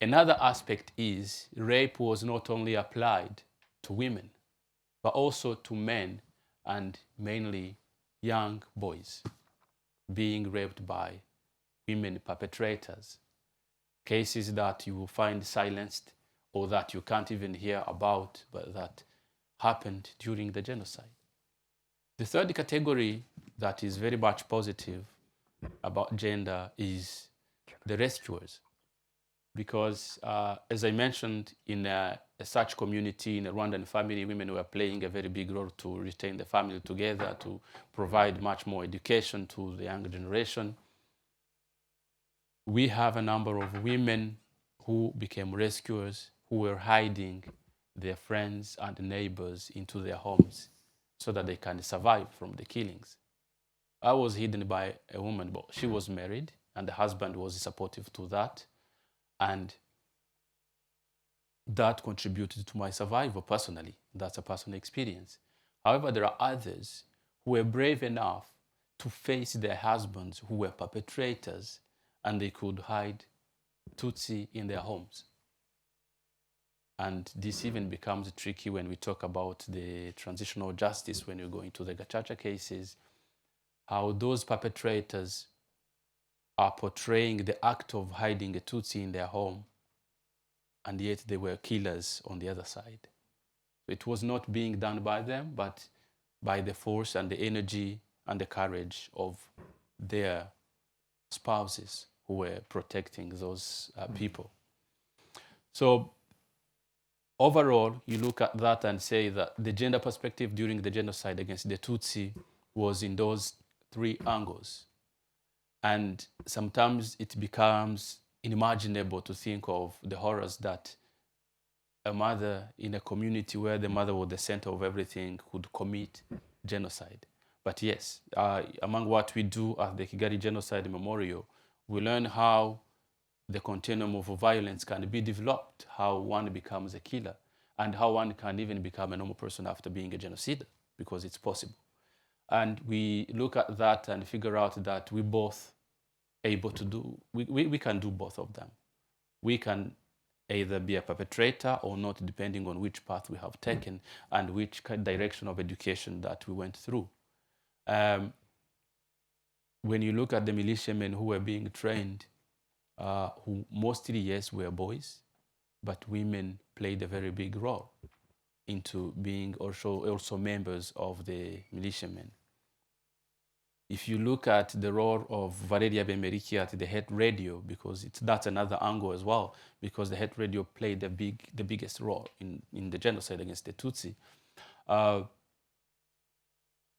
Another aspect is rape was not only applied to women, but also to men, and mainly young boys being raped by women perpetrators. Cases that you will find silenced or that you can't even hear about, but that happened during the genocide. The third category that is very much positive about gender is the rescuers. Because as I mentioned, in such community, in a Rwandan family, women were playing a very big role to retain the family together, to provide much more education to the younger generation. We have a number of women who became rescuers, who were hiding their friends and neighbors into their homes so that they can survive from the killings. I was hidden by a woman, but she was married, and the husband was supportive to that. And that contributed to my survival personally. That's a personal experience. However, there are others who were brave enough to face their husbands who were perpetrators, and they could hide Tutsi in their homes. And this even becomes tricky when we talk about the transitional justice, when you go into the Gacaca cases, how those perpetrators are portraying the act of hiding a Tutsi in their home, and yet they were killers on the other side. It was not being done by them, but by the force and the energy and the courage of their spouses who were protecting those people. So overall, you look at that and say that the gender perspective during the genocide against the Tutsi was in those three angles. And sometimes it becomes unimaginable to think of the horrors that a mother in a community where the mother was the center of everything could commit genocide. But yes, among what we do at the Kigali Genocide Memorial, we learn how the continuum of violence can be developed, how one becomes a killer, and how one can even become a normal person after being a genocide, because it's possible. And we look at that and figure out that we both able to do, we can do both of them. We can either be a perpetrator or not, depending on which path we have taken and which direction of education that we went through. When you look at the militiamen who were being trained, who mostly, yes, were boys, but women played a very big role into being also members of the militiamen. If you look at the role of Valeria Bemeriki at the head radio, because that's another angle as well, because the head radio played the biggest role in the genocide against the Tutsi.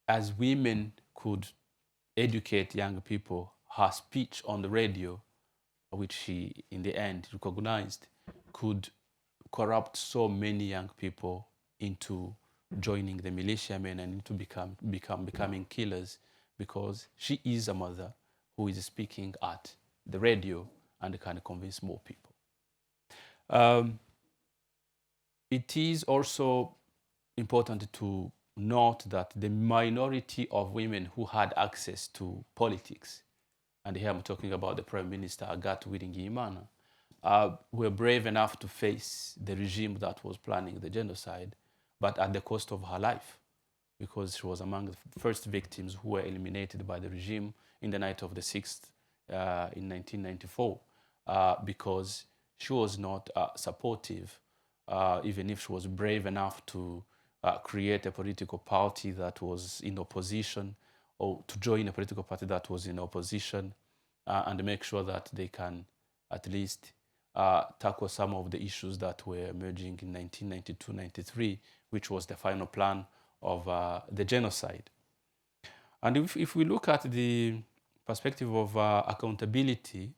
As women could educate young people, her speech on the radio, which she in the end recognized, could corrupt so many young people into joining the militiamen and into becoming killers, because she is a mother who is speaking at the radio and can convince more people. It is also important to note that the minority of women who had access to politics, and here I'm talking about the Prime Minister Agathe Uwiringiyimana, were brave enough to face the regime that was planning the genocide, but at the cost of her life, because she was among the first victims who were eliminated by the regime in the night of the 6th in 1994, because she was not supportive, even if she was brave enough to create a political party that was in opposition, or to join a political party that was in opposition, and make sure that they can at least tackle some of the issues that were emerging in 1992-93, which was the final plan of the genocide. And if we look at the perspective of accountability,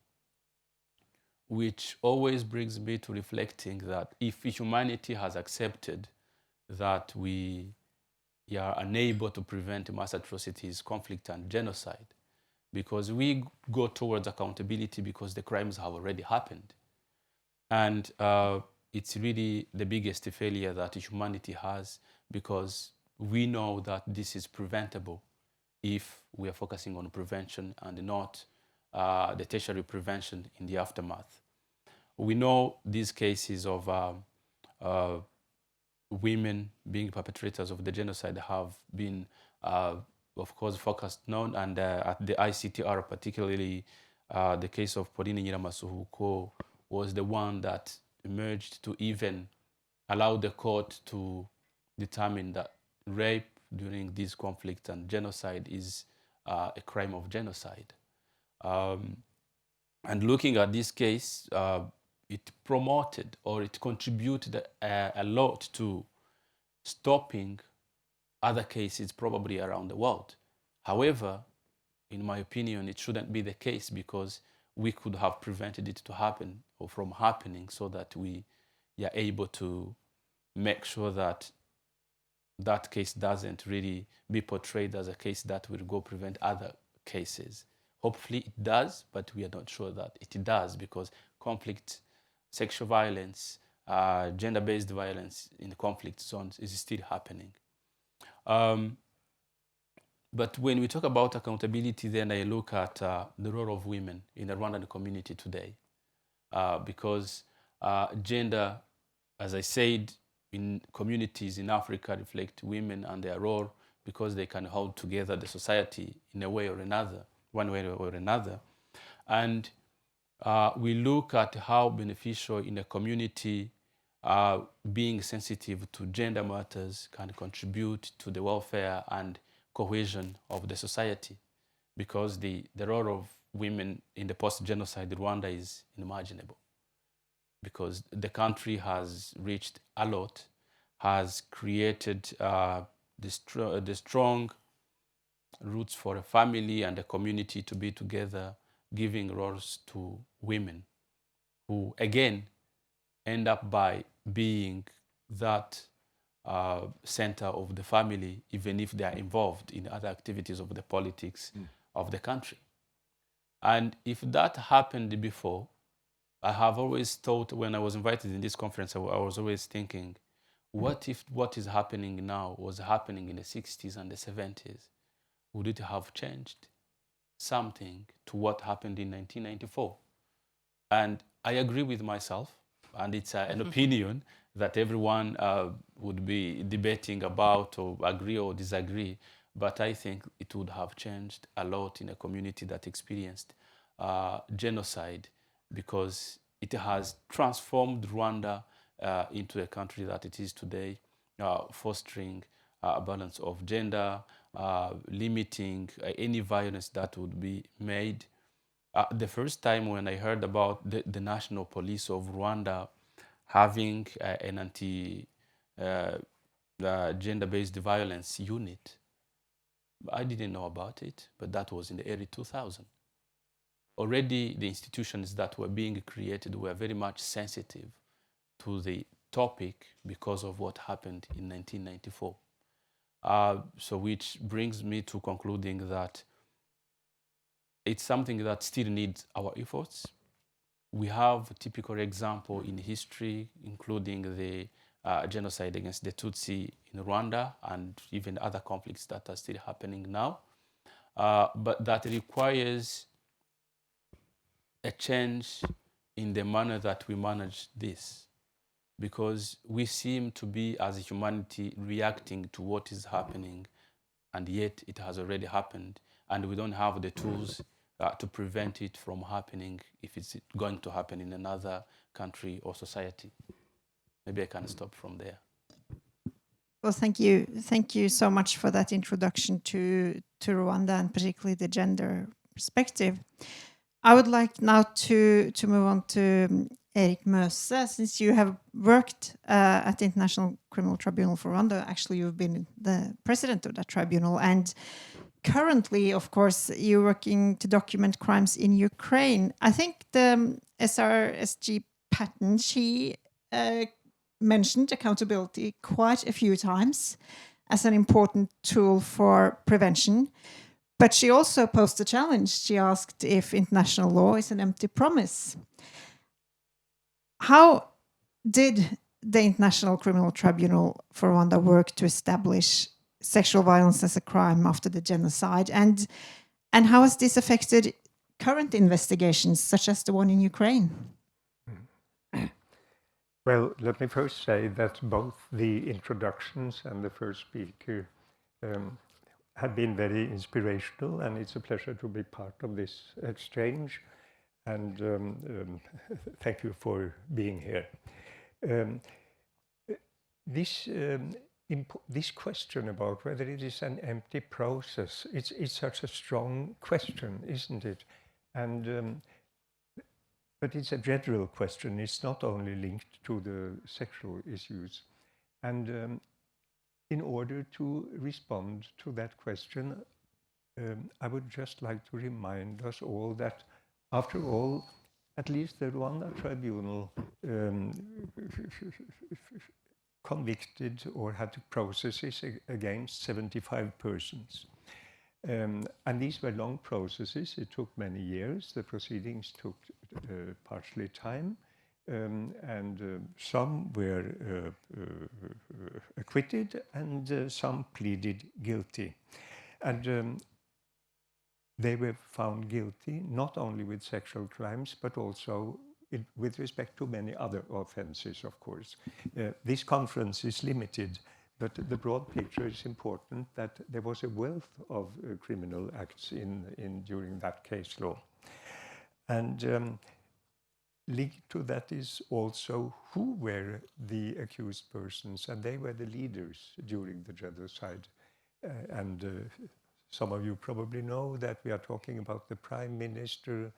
which always brings me to reflecting that if humanity has accepted that we are unable to prevent mass atrocities, conflict, and genocide, because we go towards accountability because the crimes have already happened. And it's really the biggest failure that humanity has, because we know that this is preventable if we are focusing on prevention and not the tertiary prevention in the aftermath. We know these cases of women being perpetrators of the genocide have been, of course, focused on, and at the ICTR, particularly the case of Pauline Nyiramasuhuko was the one that emerged to even allow the court to determine that rape during this conflict and genocide is a crime of genocide. And looking at this case, it promoted, or it contributed a lot to stopping other cases probably around the world. However, in my opinion, it shouldn't be the case, because we could have prevented it to happen, or from happening, so that we are able to make sure that that case doesn't really be portrayed as a case that will go prevent other cases. Hopefully it does, but we are not sure that it does, because conflict, sexual violence, gender-based violence in the conflict zones is still happening. But when we talk about accountability, then I look at the role of women in the Rwandan community today. Because gender, as I said, in communities in Africa reflect women and their role because they can hold together the society in a way or another, one way or another. And we look at how beneficial in a community being sensitive to gender matters can contribute to the welfare and cohesion of the society, because the role of women in the post-genocide Rwanda is unimaginable, because the country has reached a lot, has created the strong roots for a family and a community to be together, giving roles to women who, again, end up by being that center of the family, even if they are involved in other activities of the politics of the country. And if that happened before, I have always thought, when I was invited in this conference, I was always thinking, what if what is happening now was happening in the 60s and the 70s? Would it have changed something to what happened in 1994? And I agree with myself, and it's an opinion that everyone would be debating about or agree or disagree, but I think it would have changed a lot in a community that experienced genocide, because it has transformed Rwanda into a country that it is today, fostering a balance of gender, limiting any violence that would be made. The first time when I heard about the National Police of Rwanda having an anti-gender-based violence unit, I didn't know about it, but that was in the early 2000s. Already the institutions that were being created were very much sensitive to the topic because of what happened in 1994. So which brings me to concluding that it's something that still needs our efforts. We have a typical example in history, including the genocide against the Tutsi in Rwanda and even other conflicts that are still happening now. But that requires a change in the manner that we manage this, because we seem to be, as a humanity, reacting to what is happening, and yet it has already happened, and we don't have the tools to prevent it from happening if it's going to happen in another country or society. Maybe I can stop from there. Well, thank you. Thank you so much for that introduction to Rwanda, and particularly the gender perspective. I would like now to move on to Erik Møse, since you have worked at the International Criminal Tribunal for Rwanda. Actually, you've been the president of that tribunal, and currently, of course, you're working to document crimes in Ukraine. I think the SRSG Patten, she mentioned accountability quite a few times as an important tool for prevention. But she also posed a challenge. She asked if international law is an empty promise. How did the International Criminal Tribunal for Rwanda work to establish sexual violence as a crime after the genocide? And how has this affected current investigations, such as the one in Ukraine? Well, let me first say that both the introductions and the first speaker have been very inspirational, and it's a pleasure to be part of this exchange. And thank you for being here. This question about whether it is an empty process, it's such a strong question, isn't it? And but it's a general question. It's not only linked to the sexual issues. And in order to respond to that question, I would just like to remind us all that, after all, at least the Rwanda Tribunal convicted or had processes against 75 persons. And these were long processes. It took many years. The proceedings took partially time. and some were acquitted, and some pleaded guilty. And they were found guilty not only with sexual crimes, but also with respect to many other offenses, of course. This conference is limited, but the broad picture is important, that there was a wealth of criminal acts during that case law. And linked to that is also who were the accused persons, and they were the leaders during the genocide. And some of you probably know that we are talking about the prime minister,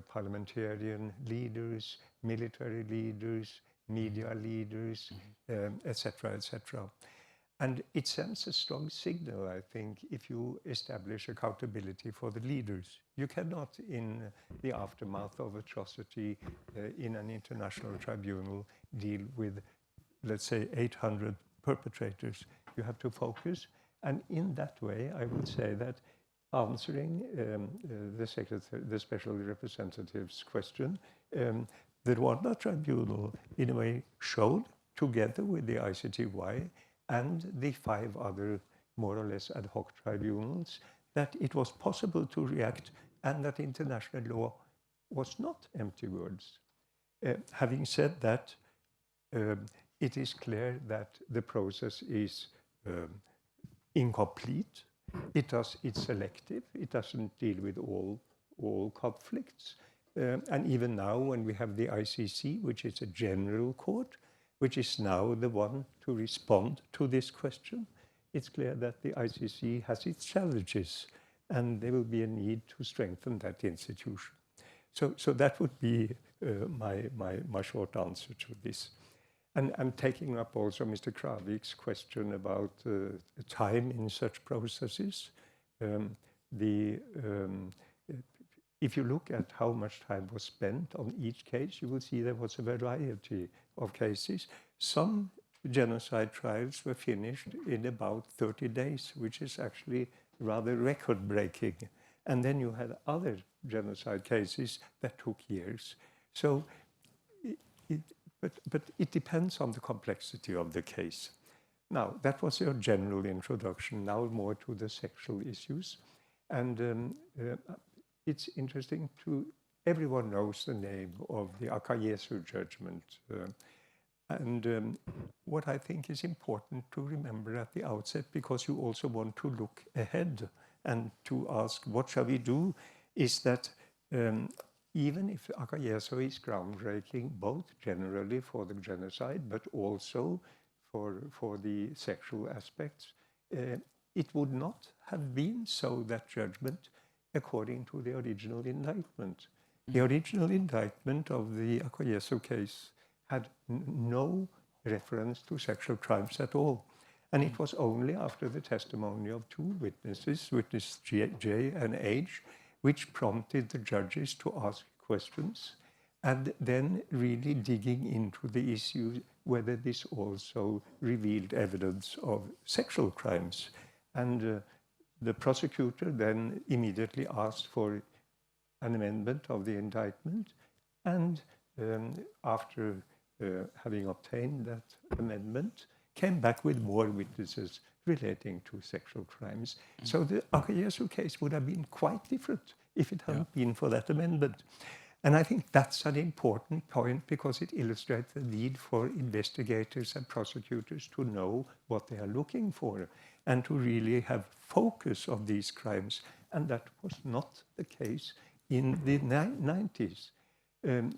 parliamentarian leaders, military leaders, media leaders, etc., etc. And it sends a strong signal, I think, if you establish accountability for the leaders. You cannot, in the aftermath of atrocity in an international tribunal, deal with, let's say, 800 perpetrators. You have to focus. And in that way, I would say that answering the special representative's question, the Rwanda tribunal, in a way, showed, together with the ICTY and the 5 other more or less ad hoc tribunals, that it was possible to react and that international law was not empty words. Having said that, it is clear that the process is incomplete. It's selective. It doesn't deal with all conflicts. And even now, when we have the ICC, which is a general court, which is now the one to respond to this question, it's clear that the ICC has its challenges, and there will be a need to strengthen that institution. So that would be my short answer to this. And I'm taking up also Mr. Kravik's question about time in such processes. If you look at how much time was spent on each case, you will see there was a variety of cases. Some genocide trials were finished in about 30 days, which is actually rather record-breaking. And then you had other genocide cases that took years. So, but it depends on the complexity of the case. Now, that was your general introduction. Now more to the sexual issues. And it's interesting everyone knows the name of the Akayesu judgment. And what I think is important to remember at the outset, because you also want to look ahead and to ask, what shall we do, is that even if Akayesu is groundbreaking, both generally for the genocide, but also for the sexual aspects, it would not have been so, that judgment, according to the original indictment. The original indictment of the Akayesu case had no reference to sexual crimes at all. And it was only after the testimony of 2 witnesses, witness J and H, which prompted the judges to ask questions and then really digging into the issue whether this also revealed evidence of sexual crimes. And the prosecutor then immediately asked for an amendment of the indictment, and after having obtained that amendment, came back with more witnesses relating to sexual crimes. So the Akayesu case would have been quite different if it hadn't been for that amendment. And I think that's an important point, because it illustrates the need for investigators and prosecutors to know what they are looking for and to really have focus of these crimes. And that was not the case in the 90s.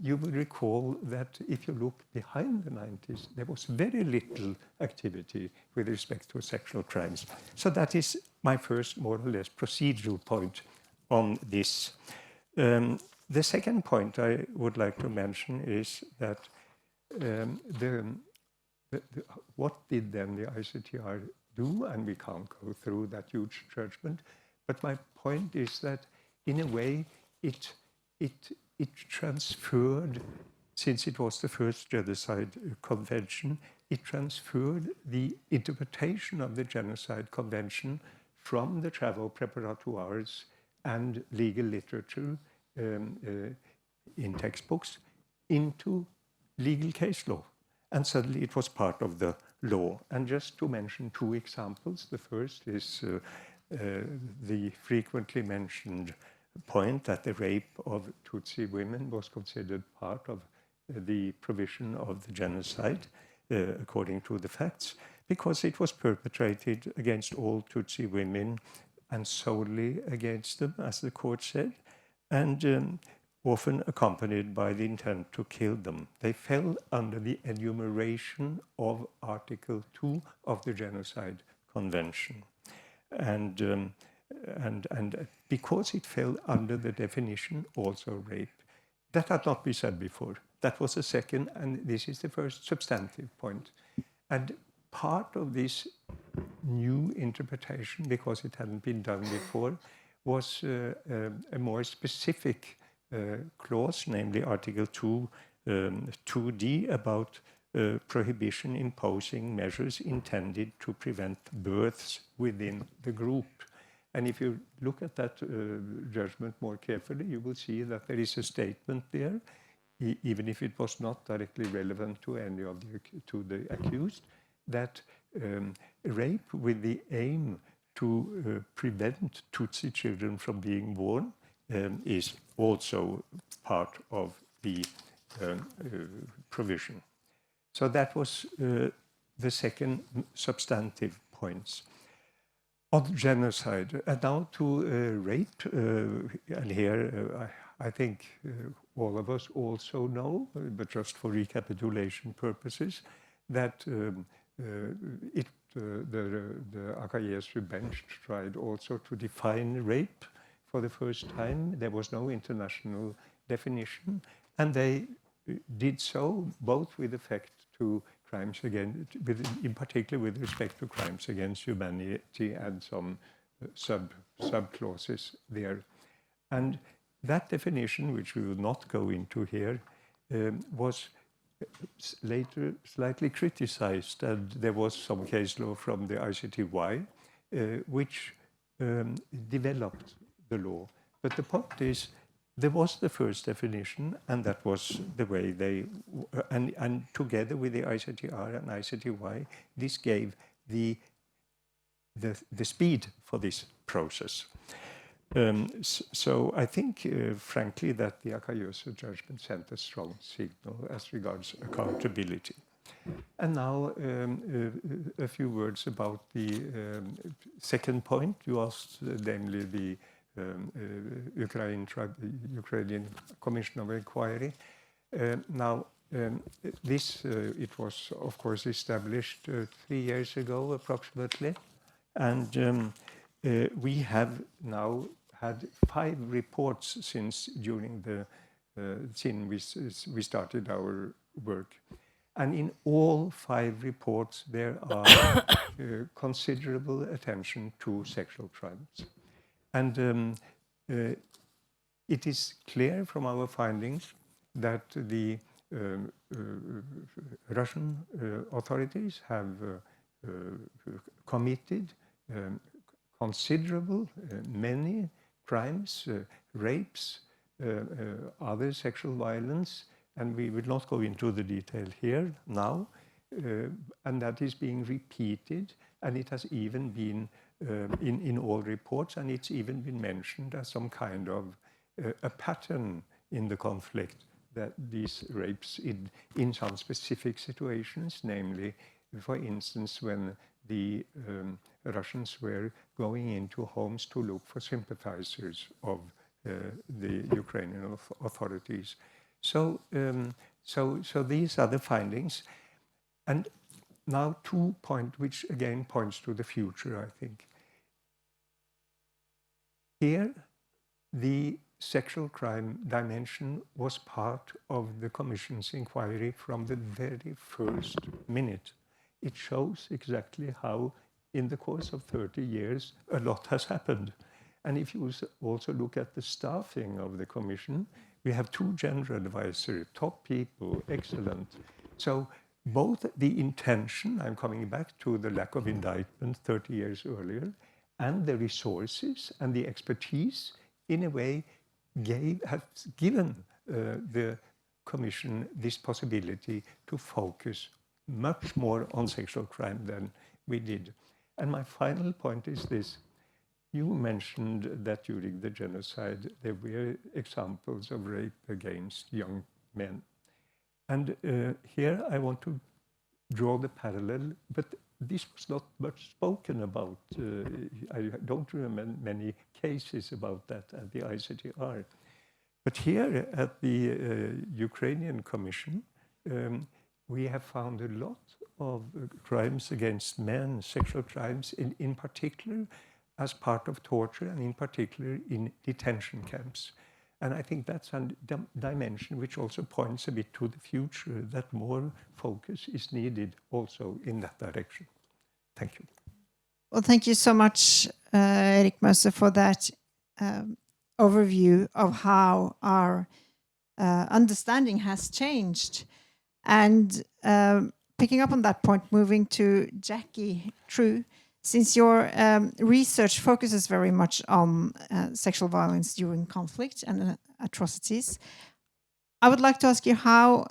You will recall that if you look behind the 90s, there was very little activity with respect to sexual crimes. So that is my first, more or less, procedural point on this. The second point I would like to mention is that what did then the ICTR do? And we can't go through that huge judgment. But my point is that, in a way, it transferred, since it was the first genocide convention, it transferred the interpretation of the genocide convention from the travel preparatoires and legal literature in textbooks into legal case law. And suddenly it was part of the law. And just to mention two examples, the first is the frequently mentioned point that the rape of Tutsi women was considered part of the provision of the genocide, according to the facts, because it was perpetrated against all Tutsi women and solely against them, as the court said, and often accompanied by the intent to kill them. They fell under the enumeration of Article 2 of the Genocide Convention. And because it fell under the definition also rape. That had not been said before. That was the second, and this is the first substantive point. And part of this new interpretation, because it hadn't been done before, was a more specific clause, namely Article 2D, about prohibition imposing measures intended to prevent births within the group. And if you look at that judgment more carefully, you will see that there is a statement there, even if it was not directly relevant to any of the accused, that rape with the aim to prevent Tutsi children from being born is also part of the provision. So that was the second substantive points. On genocide, and now to rape, and here I think all of us also know, but just for recapitulation purposes, that the Akayesu bench tried also to define rape for the first time. There was no international definition, and they did so both with effect to crimes against, in particular with respect to crimes against humanity and some sub-clauses there. And that definition, which we will not go into here, was later slightly criticized, and there was some case law from the ICTY which developed the law. But the point is, there was the first definition, and that was the way they, and together with the ICTR and ICTY, this gave the speed for this process. So I think, frankly, that the Akayesu judgment sent a strong signal as regards accountability. And now a few words about the second point you asked, namely the Ukrainian Commission of Inquiry. Now, it was, of course, established 3 years ago, approximately, and we have now had 5 reports since we started our work. And in all 5 reports, there are considerable attention to sexual crimes. And it is clear from our findings that the Russian authorities have committed considerable, many crimes, rapes, other sexual violence, and we will not go into the detail here now, and that is being repeated, and it has even been in all reports, and it's even been mentioned as some kind of a pattern in the conflict, that these rapes in some specific situations, namely, for instance, when the Russians were going into homes to look for sympathizers of the Ukrainian authorities. So these are the findings. And now 2 points, which again points to the future, I think. Here, the sexual crime dimension was part of the Commission's inquiry from the very first minute. It shows exactly how, in the course of 30 years, a lot has happened. And if you also look at the staffing of the Commission, we have 2 general advisors, top people, excellent. So both the intention, I'm coming back to the lack of indictment 30 years earlier, and the resources and the expertise, in a way, has given the Commission this possibility to focus much more on sexual crime than we did. And my final point is this. You mentioned that during the genocide there were examples of rape against young men. And here I want to draw the parallel, but this was not much spoken about. I don't remember many cases about that at the ICTR. But here at the Ukrainian Commission, we have found a lot of crimes against men, sexual crimes in particular, as part of torture, and in particular in detention camps. And I think that's a dimension which also points a bit to the future, that more focus is needed also in that direction. Thank you. Well, thank you so much, Erik Moser, for that overview of how our understanding has changed. And picking up on that point, moving to Jackie True, since your research focuses very much on sexual violence during conflict and atrocities, I would like to ask you how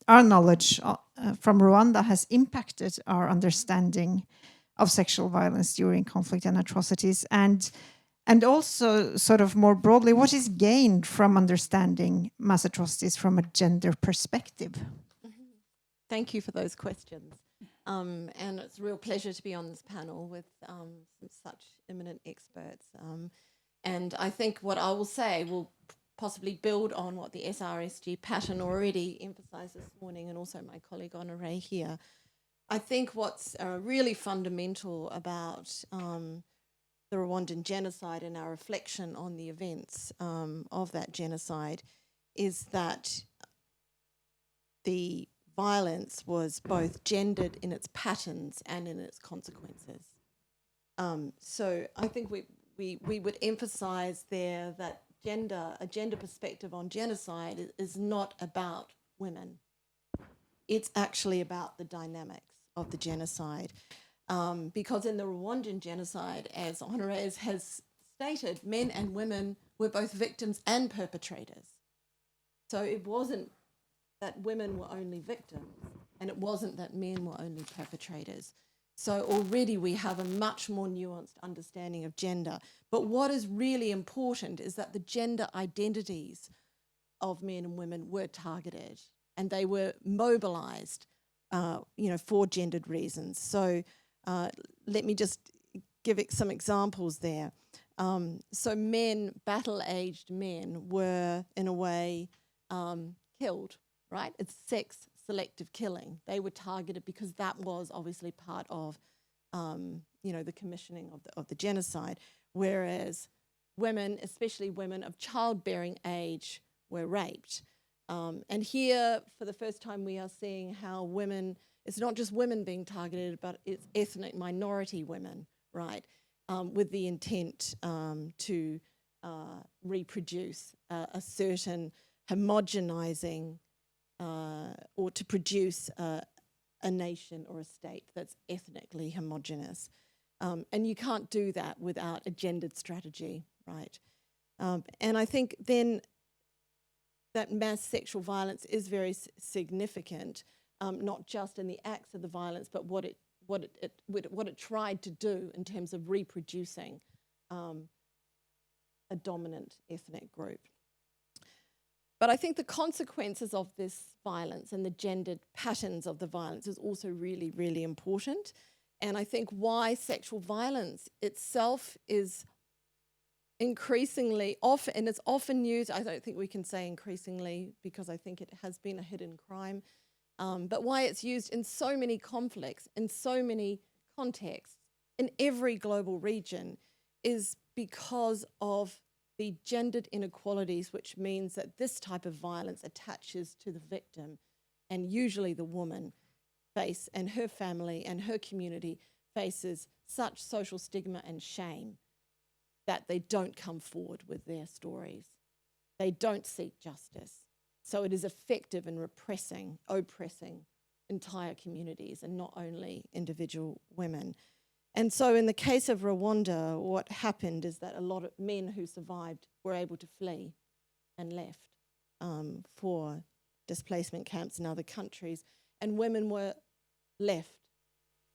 our knowledge from Rwanda has impacted our understanding of sexual violence during conflict and atrocities, and also sort of more broadly, what is gained from understanding mass atrocities from a gender perspective? Thank you for those questions. And it's a real pleasure to be on this panel with some such eminent experts. And I think what I will say will possibly build on what the SRSG Patten already emphasised this morning, and also my colleague Honoré here. I think what's really fundamental about the Rwandan genocide and our reflection on the events of that genocide is that the violence was both gendered in its patterns and in its consequences. So I think we would emphasise there that a gender perspective on genocide is not about women. It's actually about the dynamics of the genocide. Because in the Rwandan genocide, as Honoré has stated, men and women were both victims and perpetrators. So it wasn't that women were only victims, and it wasn't that men were only perpetrators. So already we have a much more nuanced understanding of gender. But what is really important is that the gender identities of men and women were targeted, and they were mobilised, for gendered reasons. So let me just give it some examples there. So men, battle-aged men, were in a way killed, right? It's sex-selective killing. They were targeted because that was obviously part of, the commissioning of the genocide. Whereas women, especially women of childbearing age, were raped. And here, for the first time, we are seeing how women, it's not just women being targeted, but it's ethnic minority women, right, with the intent to reproduce a certain homogenizing or to produce a nation or a state that's ethnically homogenous. And you can't do that without a gendered strategy, right? And I think then that mass sexual violence is very significant, not just in the acts of the violence, but what it tried to do in terms of reproducing a dominant ethnic group. But I think the consequences of this violence and the gendered patterns of the violence is also really, really important. And I think why sexual violence itself is increasingly often, and it's often used, I don't think we can say increasingly because I think it has been a hidden crime, but why it's used in so many conflicts, in so many contexts, in every global region, is because of the gendered inequalities, which means that this type of violence attaches to the victim, and usually the woman and her family and her community faces such social stigma and shame that they don't come forward with their stories. They don't seek justice. So it is effective in oppressing entire communities and not only individual women. And so in the case of Rwanda, what happened is that a lot of men who survived were able to flee and left. for displacement camps in other countries, and women were left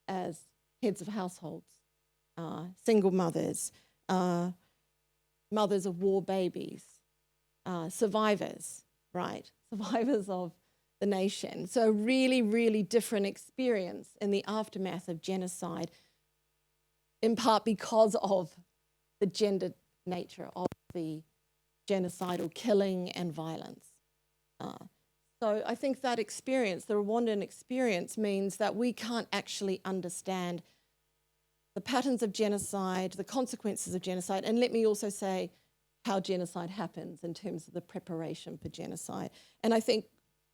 as heads of households, single mothers, mothers of war babies, survivors, right? Survivors of the nation. So a really, really different experience in the aftermath of genocide, in part because of the gendered nature of the genocidal killing and violence. So I think that experience, the Rwandan experience, means that we can't actually understand the patterns of genocide, the consequences of genocide, and let me also say how genocide happens in terms of the preparation for genocide. And I think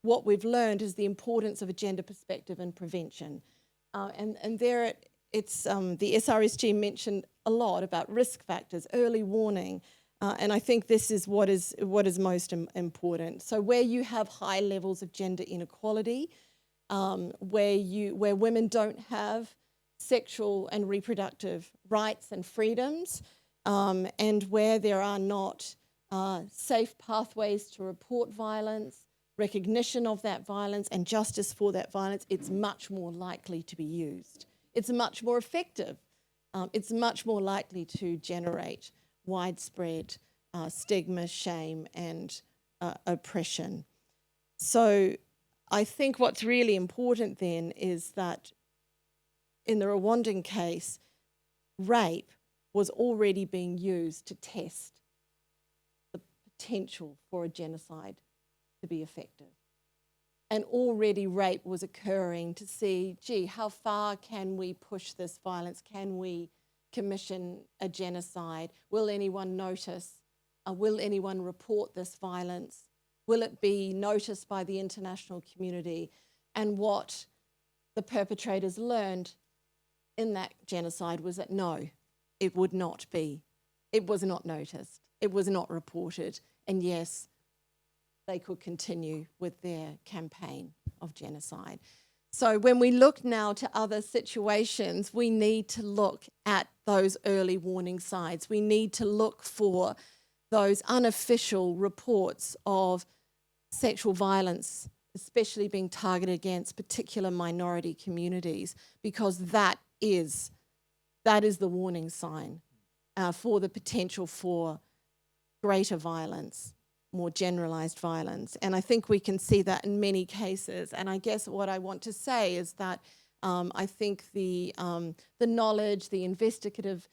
what we've learned is the importance of a gender perspective in prevention. And there it's the SRSG mentioned a lot about risk factors, early warning, and I think this is what is most important. So where you have high levels of gender inequality, where women don't have sexual and reproductive rights and freedoms, and where there are not safe pathways to report violence, recognition of that violence and justice for that violence, it's much more likely to be used. It's much more effective. It's much more likely to generate widespread stigma, shame, and oppression. So I think what's really important then is that in the Rwandan case, rape was already being used to test the potential for a genocide to be effective. And already rape was occurring to see, gee, how far can we push this violence? Can we commission a genocide? Will anyone notice? Will anyone report this violence? Will it be noticed by the international community? And what the perpetrators learned in that genocide was that no, it would not be. It was not noticed. It was not reported. And yes, they could continue with their campaign of genocide. So when we look now to other situations, we need to look at those early warning signs. We need to look for those unofficial reports of sexual violence, especially being targeted against particular minority communities, because that is the warning sign for the potential for greater violence, more generalized violence. And I think we can see that in many cases. And I guess what I want to say is that I think the knowledge, the investigative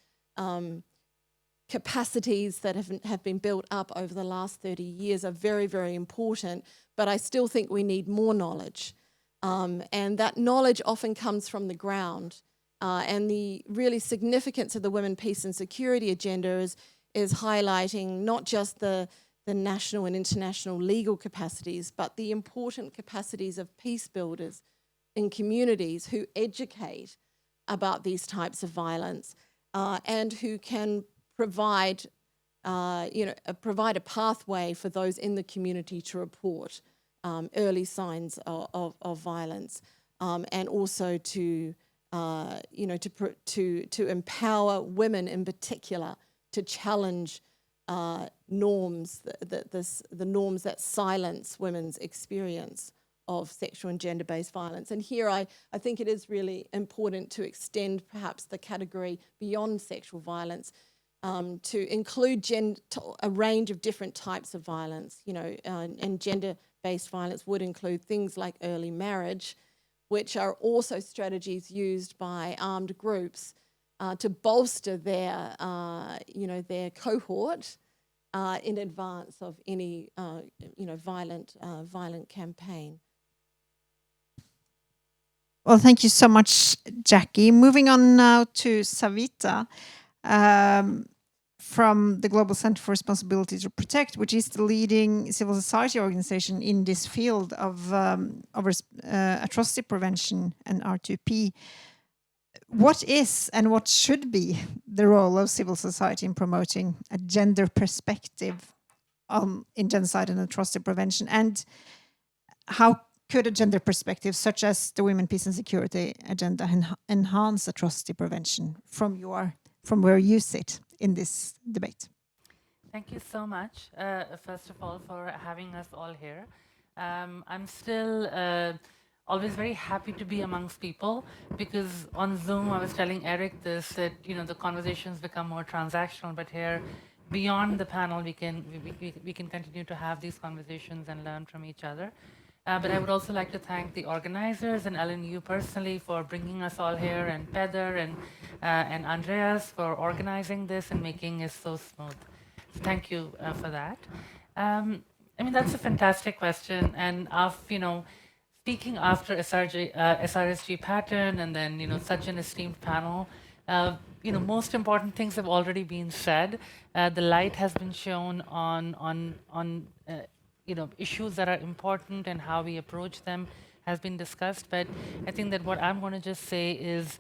capacities that have been built up over the last 30 years are very, very important, but I still think we need more knowledge. And that knowledge often comes from the ground. And the really significance of the Women, Peace and Security agenda is highlighting not just the national and international legal capacities, but the important capacities of peace builders in communities who educate about these types of violence and who can provide a pathway for those in the community to report early signs of violence, and also to empower women in particular to challenge norms, the norms that silence women's experience of sexual and gender-based violence. And here I think it is really important to extend perhaps the category beyond sexual violence to include a range of different types of violence, and gender-based violence would include things like early marriage, which are also strategies used by armed groups to bolster their cohort in advance of any violent campaign. Well, thank you so much, Jackie. Moving on now to Savita from the Global Center for Responsibility to Protect, which is the leading civil society organization in this field of atrocity prevention and R2P. What is and what should be the role of civil society in promoting a gender perspective in genocide and atrocity prevention? And how could a gender perspective, such as the Women, Peace and Security agenda, enhance atrocity prevention from where you sit in this debate? Thank you so much, first of all, for having us all here. I'm still always very happy to be amongst people, because on Zoom I was telling Eric this, that the conversations become more transactional, but here, beyond the panel, we can continue to have these conversations and learn from each other. But I would also like to thank the organizers and Ellen, you personally, for bringing us all here, and Peder and Andreas for organizing this and making it so smooth. So thank you for that. I mean, that's a fantastic question. And speaking after SRSG Patten, and then such an esteemed panel, most important things have already been said. The light has been shown on issues that are important, and how we approach them has been discussed. But I think that what I'm going to just say is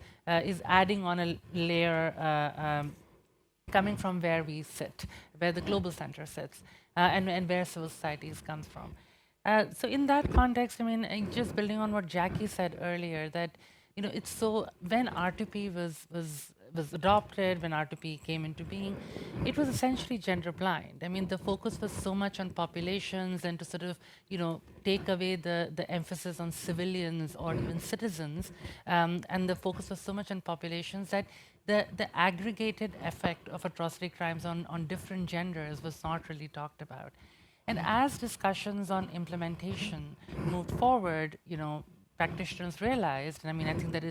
adding on a layer coming from where we sit, where the Global Center sits, and where civil societies comes from. So in that context, I mean, just building on what Jackie said earlier, that it's so, when R2P was adopted, when R2P came into being, it was essentially gender blind. I mean, the focus was so much on populations, and to sort of take away the emphasis on civilians or even citizens, and the focus was so much on populations that the aggregated effect of atrocity crimes on different genders was not really talked about. And as discussions on implementation moved forward, practitioners realized, and I mean, I think that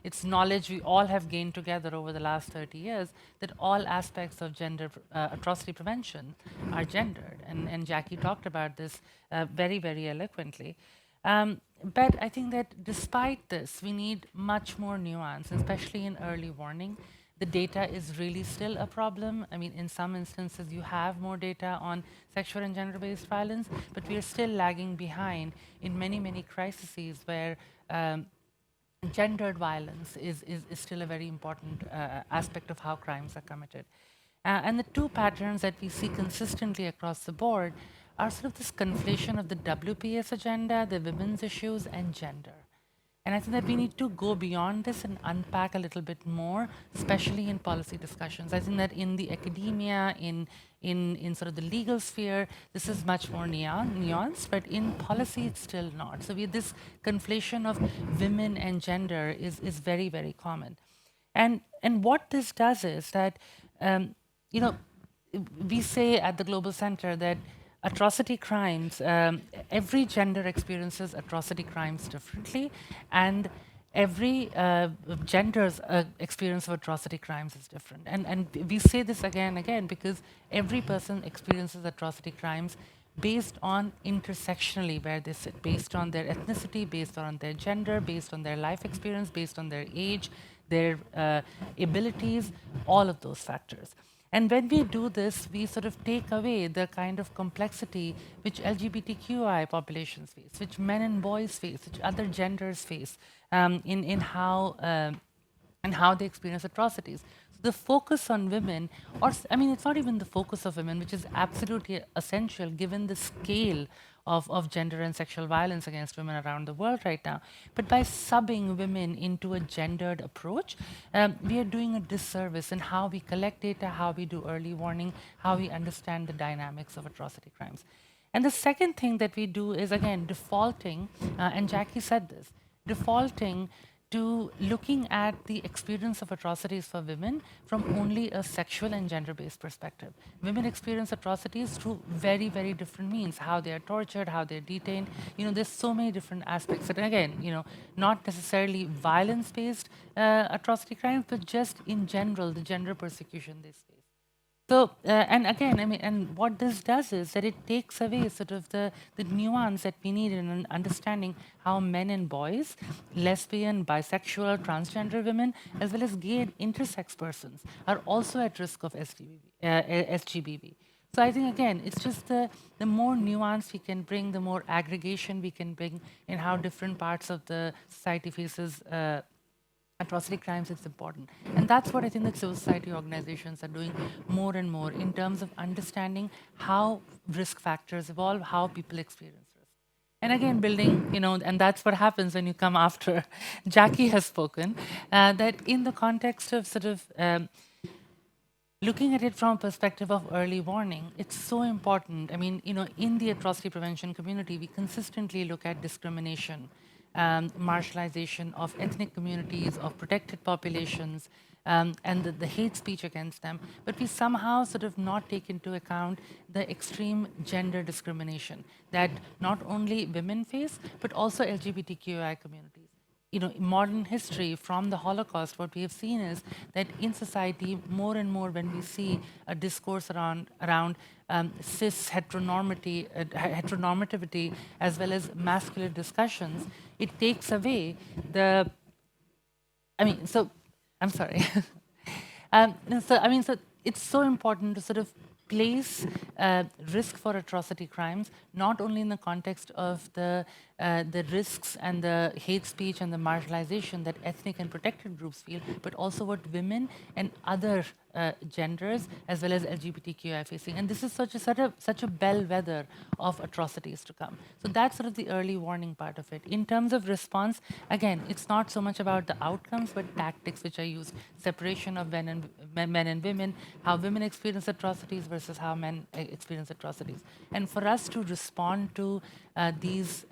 it's knowledge we all have gained together over the last 30 years, that all aspects of gender atrocity prevention are gendered. And Jackie talked about this very, very eloquently. But I think that despite this, we need much more nuance, especially in early warning. The data is really still a problem. I mean, in some instances, you have more data on sexual and gender-based violence, but we are still lagging behind in many, many crises where gendered violence is still a very important aspect of how crimes are committed. And the two patterns that we see consistently across the board are sort of this conflation of the WPS agenda, the women's issues, and gender. And I think that we need to go beyond this and unpack a little bit more, especially in policy discussions. I think that in the academia, in sort of the legal sphere, this is much more nuanced, but in policy, it's still not. So this conflation of women and gender is very, very common. And what this does is that, we say at the Global Center that atrocity crimes, every gender experiences atrocity crimes differently, and every gender's experience of atrocity crimes is different. And we say this again and again because every person experiences atrocity crimes based on intersectionally where they sit, based on their ethnicity, based on their gender, based on their life experience, based on their age, their abilities, all of those factors. And when we do this, we sort of take away the kind of complexity which LGBTQI populations face, which men and boys face, which other genders face in how they experience atrocities. So the focus on women, or I mean, it's not even the focus of women, which is absolutely essential given the scale of gender and sexual violence against women around the world right now. But by subbing women into a gendered approach, we are doing a disservice in how we collect data, how we do early warning, how we understand the dynamics of atrocity crimes. And the second thing that we do is, again, defaulting, and Jackie said this, defaulting to looking at the experience of atrocities for women from only a sexual and gender-based perspective. Women experience atrocities through very, very different means, how they are tortured, how they're detained. There's so many different aspects. And again, not necessarily violence-based atrocity crimes, but just in general, the gender persecution they face. So, and again, I mean, and what this does is that it takes away sort of the nuance that we need in understanding how men and boys, lesbian, bisexual, transgender women, as well as gay and intersex persons are also at risk of SGBV. So I think, again, it's just the more nuance we can bring, the more aggregation we can bring in how different parts of the society faces atrocity crimes, it's important. And that's what I think that civil society organizations are doing more and more in terms of understanding how risk factors evolve, how people experience risk. And again, building, and that's what happens when you come after Jackie has spoken, that in the context of sort of looking at it from a perspective of early warning, it's so important. I mean, in the atrocity prevention community, we consistently look at discrimination, marginalization of ethnic communities, of protected populations, and the hate speech against them. But we somehow sort of not take into account the extreme gender discrimination that not only women face, but also LGBTQI communities. In modern history from the Holocaust, what we have seen is that in society, more and more when we see a discourse around cis heteronormativity as well as masculine discussions, it takes away the. I'm sorry. So it's so important to sort of place risk for atrocity crimes, not only in the context of the risks and the hate speech and the marginalization that ethnic and protected groups feel, but also what women and other genders as well as LGBTQI are facing. And this is such a bellwether of atrocities to come. So that's sort of the early warning part of it. In terms of response, again, it's not so much about the outcomes, but tactics which are used. Separation of men and women, how women experience atrocities versus how men experience atrocities. And for us to respond to these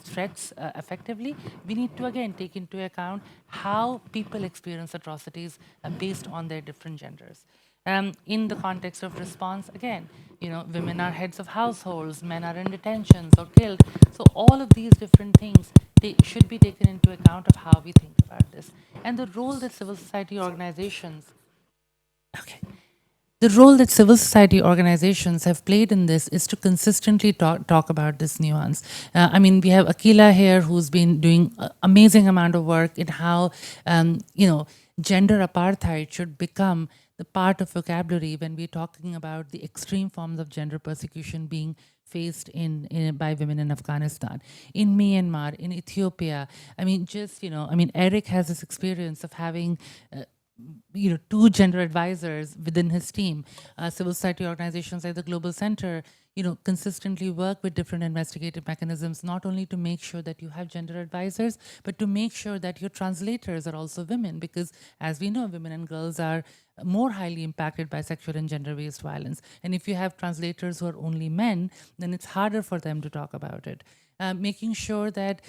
threats effectively, we need to again take into account how people experience atrocities based on their different genders. In the context of response, again, women are heads of households, men are in detentions or killed. So all of these different things should be taken into account of how we think about this. And the role that civil society organizations, the role that civil society organizations have played in this is to consistently talk about this nuance. We have Akila here who's been doing an amazing amount of work in how, gender apartheid should become the part of vocabulary when we're talking about the extreme forms of gender persecution being faced by women in Afghanistan, in Myanmar, in Ethiopia. Eric has this experience of having two gender advisors within his team. Civil society organizations like the Global Center, consistently work with different investigative mechanisms, not only to make sure that you have gender advisors, but to make sure that your translators are also women, because as we know, women and girls are more highly impacted by sexual and gender-based violence. And if you have translators who are only men, then it's harder for them to talk about it. Making sure that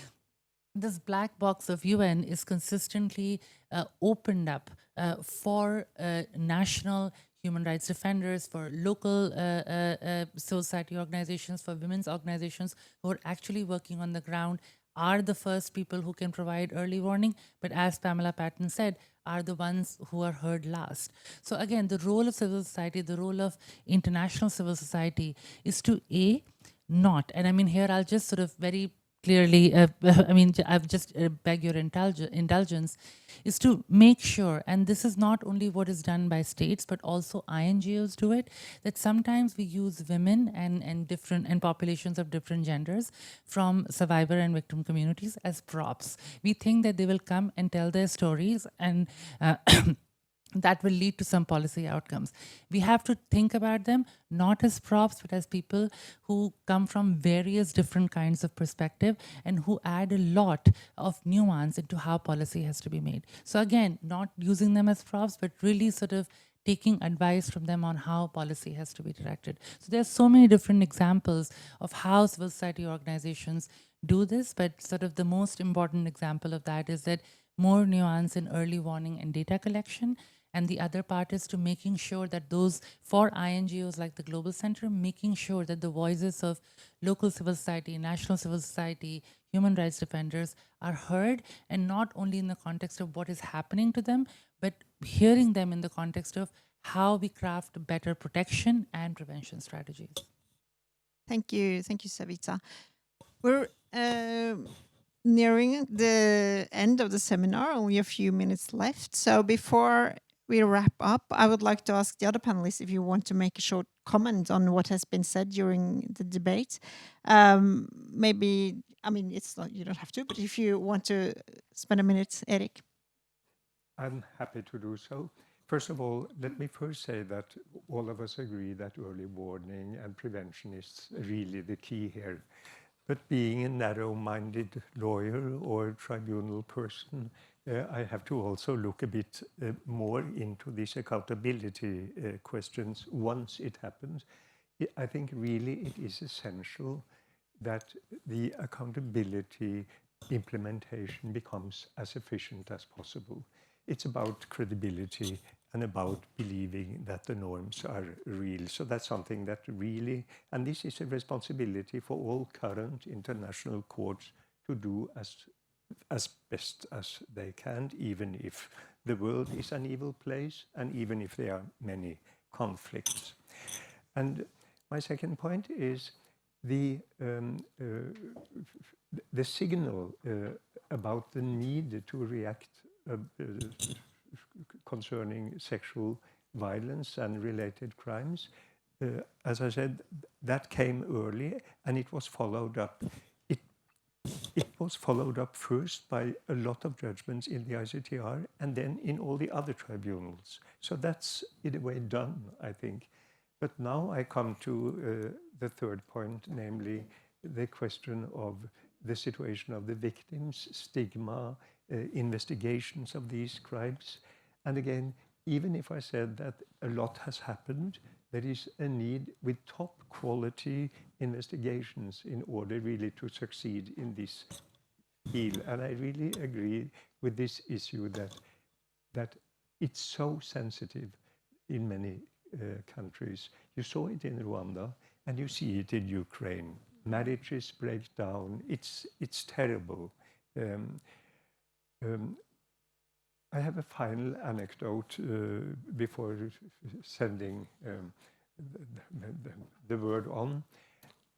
this black box of UN is consistently opened up for national human rights defenders, for local civil society organizations, for women's organizations who are actually working on the ground, are the first people who can provide early warning, but as Pramila Patten said, are the ones who are heard last. So again, the role of civil society, the role of international civil society is to not, and here I'll just sort of very clearly, I've just beg your indulgence, is to make sure, and this is not only what is done by states, but also INGOs do it, that sometimes we use women and populations of different genders from survivor and victim communities as props. We think that they will come and tell their stories and that will lead to some policy outcomes. We have to think about them not as props, but as people who come from various different kinds of perspective and who add a lot of nuance into how policy has to be made. So again, not using them as props, but really sort of taking advice from them on how policy has to be directed. So there are so many different examples of how civil society organizations do this, but sort of the most important example of that is that more nuance in early warning and data collection. And the other part is to making sure that those, for INGOs like the Global Center, making sure that the voices of local civil society, national civil society, human rights defenders are heard, and not only in the context of what is happening to them, but hearing them in the context of how we craft better protection and prevention strategies. Thank you, Savita. We're nearing the end of the seminar, only a few minutes left. So before we wrap up, I would like to ask the other panelists if you want to make a short comment on what has been said during the debate. Maybe, it's not, you don't have to, but if you want to spend a minute, Erik. I'm happy to do so. First of all, let me first say that all of us agree that early warning and prevention is really the key here. But being a narrow-minded lawyer or tribunal person, I have to also look a bit more into these accountability questions once it happens. I think really it is essential that the accountability implementation becomes as efficient as possible. It's about credibility and about believing that the norms are real. So that's something that really, and this is a responsibility for all current international courts to do as best as they can, even if the world is an evil place and even if there are many conflicts. And my second point is the signal about the need to react concerning sexual violence and related crimes. As I said, that came early and it was followed up. It was followed up first by a lot of judgments in the ICTR and then in all the other tribunals. So that's in a way done, I think. But now I come to the third point, namely the question of the situation of the victims, stigma, investigations of these crimes. And again, even if I said that a lot has happened, there is a need with top quality investigations in order really to succeed in this field. And I really agree with this issue that it's so sensitive in many countries. You saw it in Rwanda and you see it in Ukraine. Marriages break down. It's terrible. I have a final anecdote before sending the word on,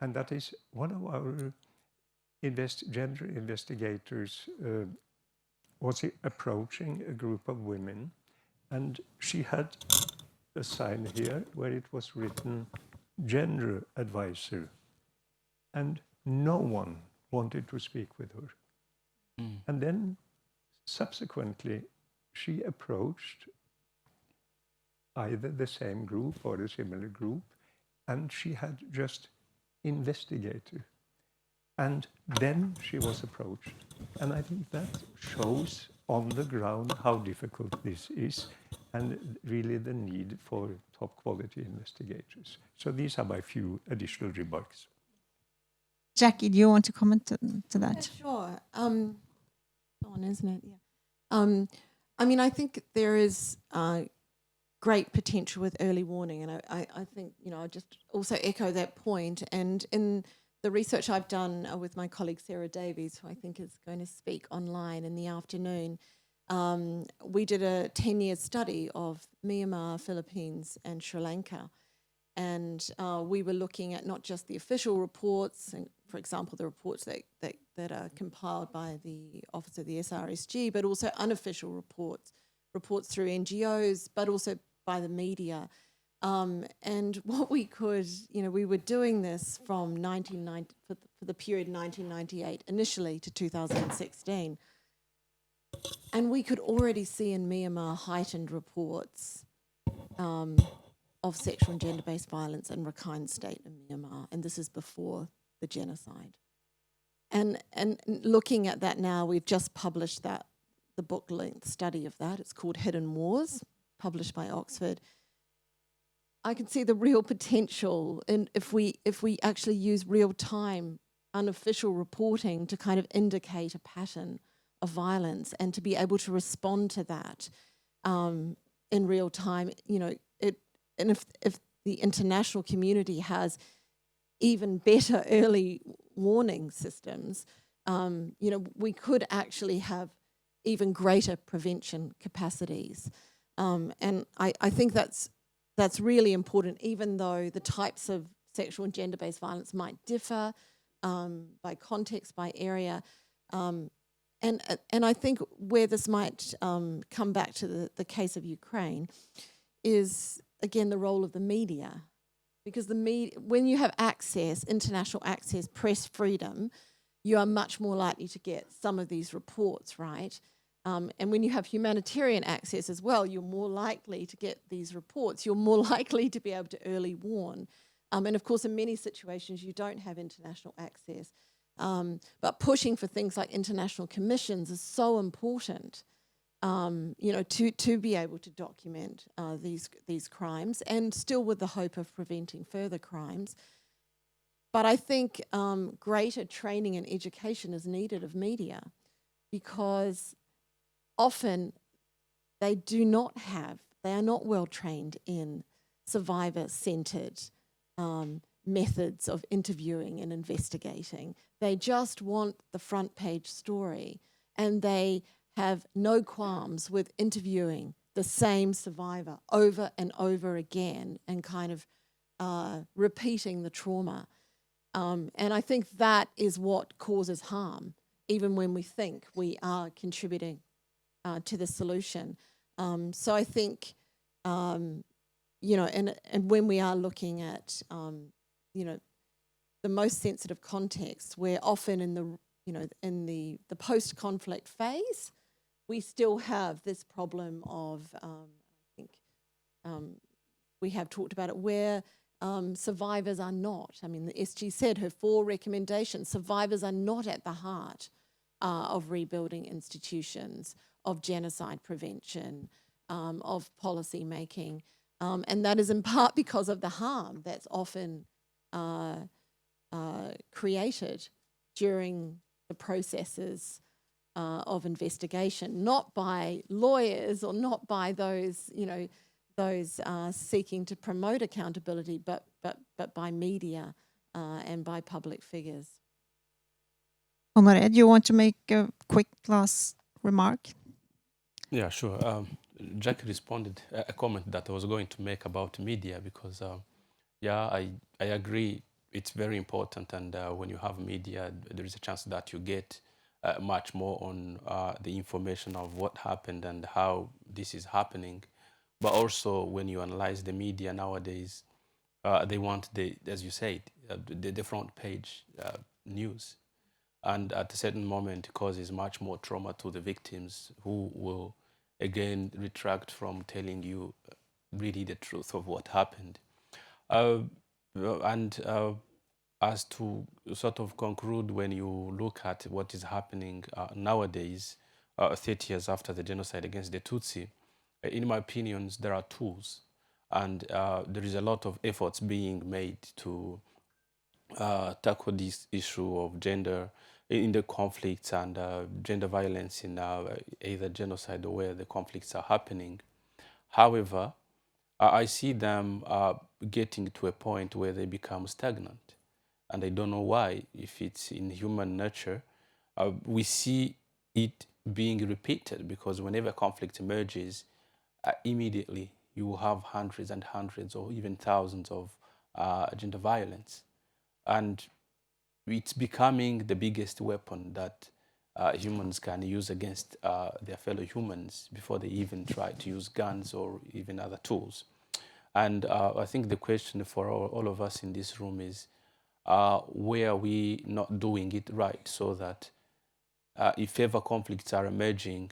and that is one of our gender investigators was approaching a group of women, and she had a sign here where it was written gender advisor, and no one wanted to speak with her. And then subsequently she approached either the same group or a similar group, and she had just investigator. And then she was approached. And I think that shows on the ground how difficult this is and really the need for top quality investigators. So these are my few additional remarks. Jackie, do you want to comment to that? Yeah, sure. On, isn't it? Yeah. I mean, I think there is great potential with early warning, and I think, you know, I just also echo that point. And in the research I've done with my colleague Sarah Davies, who I think is going to speak online in the afternoon, we did a 10-year study of Myanmar, Philippines, and Sri Lanka. And we were looking at not just the official reports, and for example, the reports that are compiled by the Office of the SRSG, but also unofficial reports through NGOs, but also by the media. And what we could, you know, we were doing this from 1990, for the period 1998 initially to 2016. And we could already see in Myanmar heightened reports of sexual and gender-based violence in Rakhine State in Myanmar, and this is before the genocide. And looking at that now, we've just published the book-length study of that. It's called Hidden Wars, published by Oxford. I can see the real potential in if we actually use real-time unofficial reporting to kind of indicate a pattern of violence and to be able to respond to that in real time. You know, and if the international community has even better early warning systems, you know, we could actually have even greater prevention capacities. And I think that's really important, even though the types of sexual and gender-based violence might differ by context, by area. And I think where this might come back to the case of Ukraine is, again, the role of the media. Because the media, when you have access, international access, press freedom, you are much more likely to get some of these reports, right? And when you have humanitarian access as well, you're more likely to get these reports. You're more likely to be able to early warn. And of course, in many situations, you don't have international access. But pushing for things like international commissions is so important to be able to document these crimes, and still with the hope of preventing further crimes. But I think greater training and education is needed of media, because often they are not well trained in survivor-centered methods of interviewing and investigating. They just want the front page story, and they have no qualms with interviewing the same survivor over and over again and kind of repeating the trauma. And I think that is what causes harm, even when we think we are contributing to the solution. So I think, and when we are looking at, the most sensitive context, we're often in the post-conflict phase, we still have this problem of, we have talked about it, where survivors are not. I mean, the SG said her 4 recommendations, survivors are not at the heart of rebuilding institutions, of genocide prevention, of policy making. And that is in part because of the harm that's often created during the processes of investigation, not by lawyers or not by those, those seeking to promote accountability, but by media and by public figures. Honoré, do you want to make a quick last remark? Yeah, sure. Jack responded a comment that I was going to make about media, because I agree, it's very important, and when you have media, there is a chance that you get much more on the information of what happened and how this is happening. But also, when you analyze the media nowadays, they want as you said, the front page news, and at a certain moment it causes much more trauma to the victims, who will again retract from telling you really the truth of what happened. As to sort of conclude, when you look at what is happening nowadays, 30 years after the genocide against the Tutsi, in my opinions, there are tools, and there is a lot of efforts being made to tackle this issue of gender in the conflicts and gender violence in either genocide or where the conflicts are happening. However, I see them getting to a point where they become stagnant. And I don't know why. If it's in human nature, we see it being repeated, because whenever conflict emerges, immediately you will have hundreds and hundreds or even thousands of gender violence. And it's becoming the biggest weapon that humans can use against their fellow humans before they even try to use guns or even other tools. And I think the question for all of us in this room is, where are we not doing it right, so that if ever conflicts are emerging,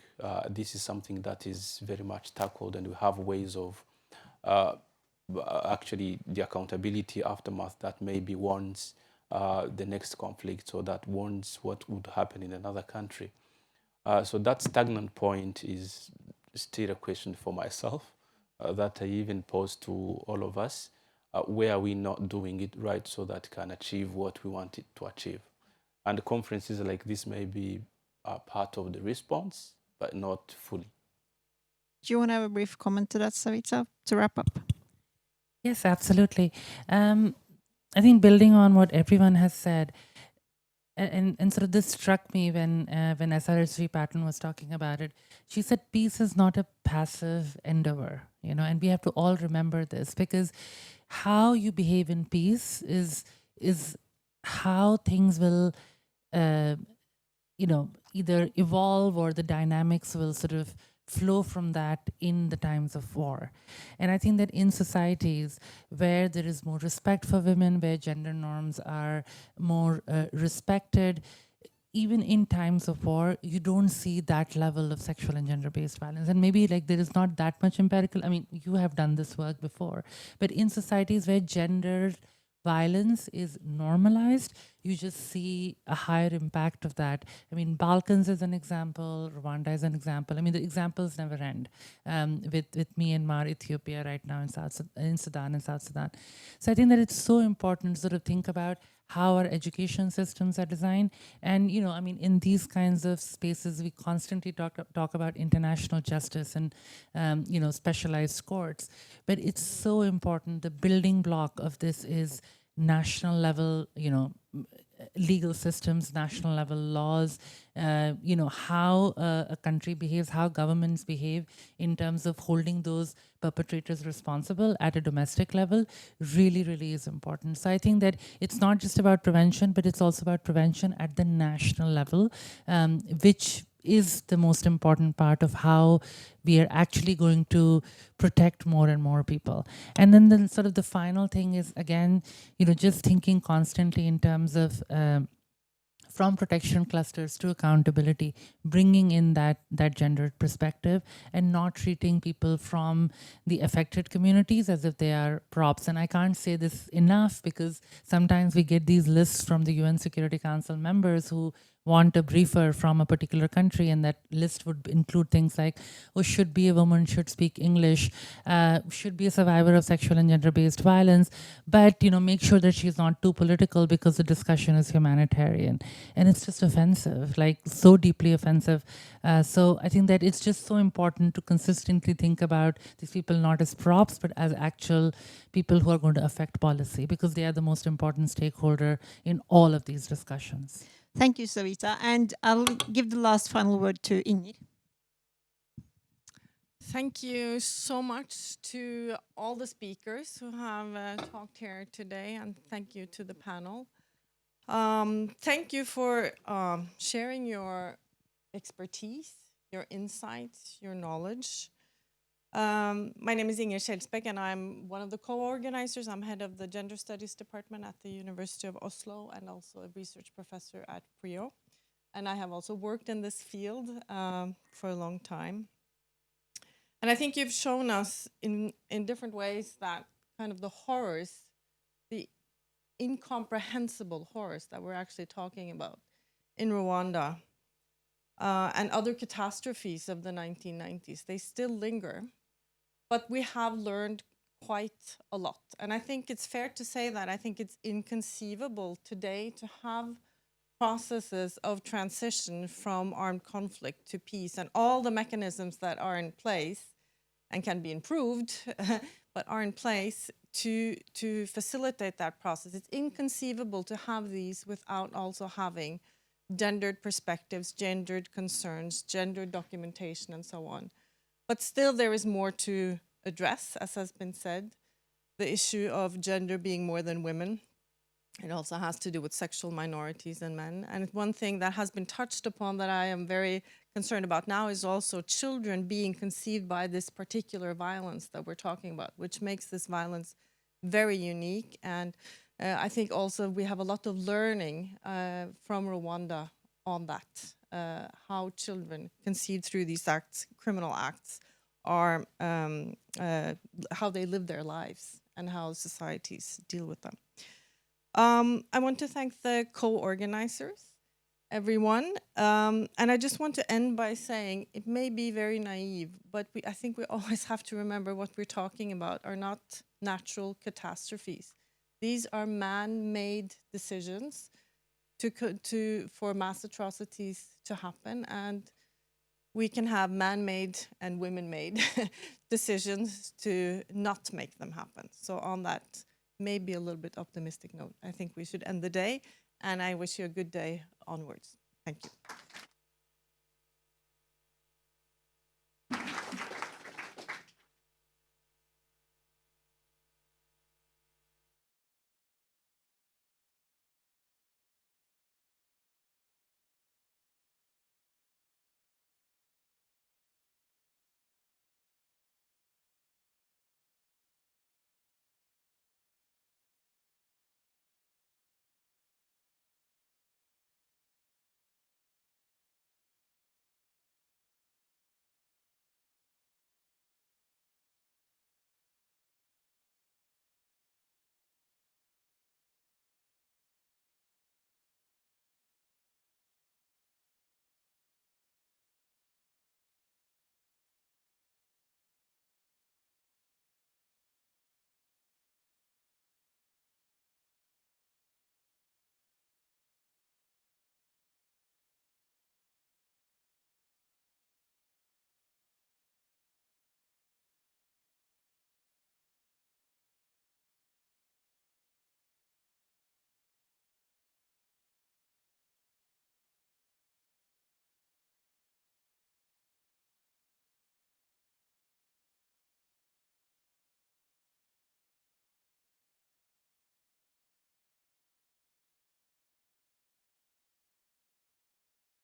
this is something that is very much tackled, and we have ways of actually the accountability aftermath that maybe warns the next conflict, or that warns what would happen in another country. So that stagnant point is still a question for myself that I even pose to all of us. Where are we not doing it right, so that it can achieve what we want it to achieve? And conferences like this may be part of the response, but not fully. Do you want to have a brief comment to that, Savita, to wrap up? Yes, absolutely. I think building on what everyone has said, and sort of this struck me when SRSG Patten was talking about it. She said peace is not a passive endeavor, and we have to all remember this, because how you behave in peace is how things will, either evolve, or the dynamics will sort of flow from that in the times of war. And I think that in societies where there is more respect for women, where gender norms are more respected, even in times of war, you don't see that level of sexual and gender-based violence. And maybe there is not that much empirical, you have done this work before, but in societies where gender violence is normalized, you just see a higher impact of that. I mean, Balkans is an example, Rwanda is an example. I mean, the examples never end with Myanmar, Ethiopia right now, in Sudan and South Sudan. So I think that it's so important to sort of think about how our education systems are designed. And, you know, I mean, in these kinds of spaces, we constantly talk about international justice and, you know, specialized courts. But it's so important. The building block of this is national level, you know, legal systems, national level laws, you know, how a country behaves, how governments behave in terms of holding those perpetrators responsible at a domestic level really, really is important. So I think that it's not just about prevention, but it's also about prevention at the national level, which is the most important part of how we are actually going to protect more and more people. And then the sort of the final thing is, again, you know, just thinking constantly in terms of from protection clusters to accountability, bringing in that gendered perspective and not treating people from the affected communities as if they are props. And I can't say this enough, because sometimes we get these lists from the UN Security Council members who want a briefer from a particular country, and that list would include things like, oh, should be a woman, should speak English, should be a survivor of sexual and gender-based violence, but, you know, make sure that she's not too political because the discussion is humanitarian. And it's just offensive, like so deeply offensive. So I think that it's just so important to consistently think about these people not as props, but as actual people who are going to affect policy, because they are the most important stakeholder in all of these discussions. Thank you, Savita. And I'll give the last final word to Ingrid. Thank you so much to all the speakers who have talked here today, and thank you to the panel. Thank you for sharing your expertise, your insights, your knowledge. My name is Inger Kjelsbæk, and I'm one of the co-organizers. I'm head of the Gender Studies Department at the University of Oslo and also a research professor at PRIO. And I have also worked in this field for a long time. And I think you've shown us in different ways that kind of the horrors, the incomprehensible horrors that we're actually talking about in Rwanda and other catastrophes of the 1990s, they still linger. But we have learned quite a lot. And I think it's fair to say that I think it's inconceivable today to have processes of transition from armed conflict to peace and all the mechanisms that are in place and can be improved, but are in place to facilitate that process. It's inconceivable to have these without also having gendered perspectives, gendered concerns, gendered documentation, and so on. But still, there is more to address, as has been said. The issue of gender being more than women. It also has to do with sexual minorities and men. And one thing that has been touched upon that I am very concerned about now is also children being conceived by this particular violence that we're talking about, which makes this violence very unique. And I think also we have a lot of learning from Rwanda on that. How children conceived through these acts, criminal acts, are how they live their lives and how societies deal with them. I want to thank the co-organizers, everyone. And I just want to end by saying it may be very naive, but I think we always have to remember what we're talking about are not natural catastrophes. These are man-made decisions for mass atrocities to happen, and we can have man-made and women-made decisions to not make them happen. So on that maybe a little bit optimistic note, I think we should end the day, and I wish you a good day onwards. Thank you.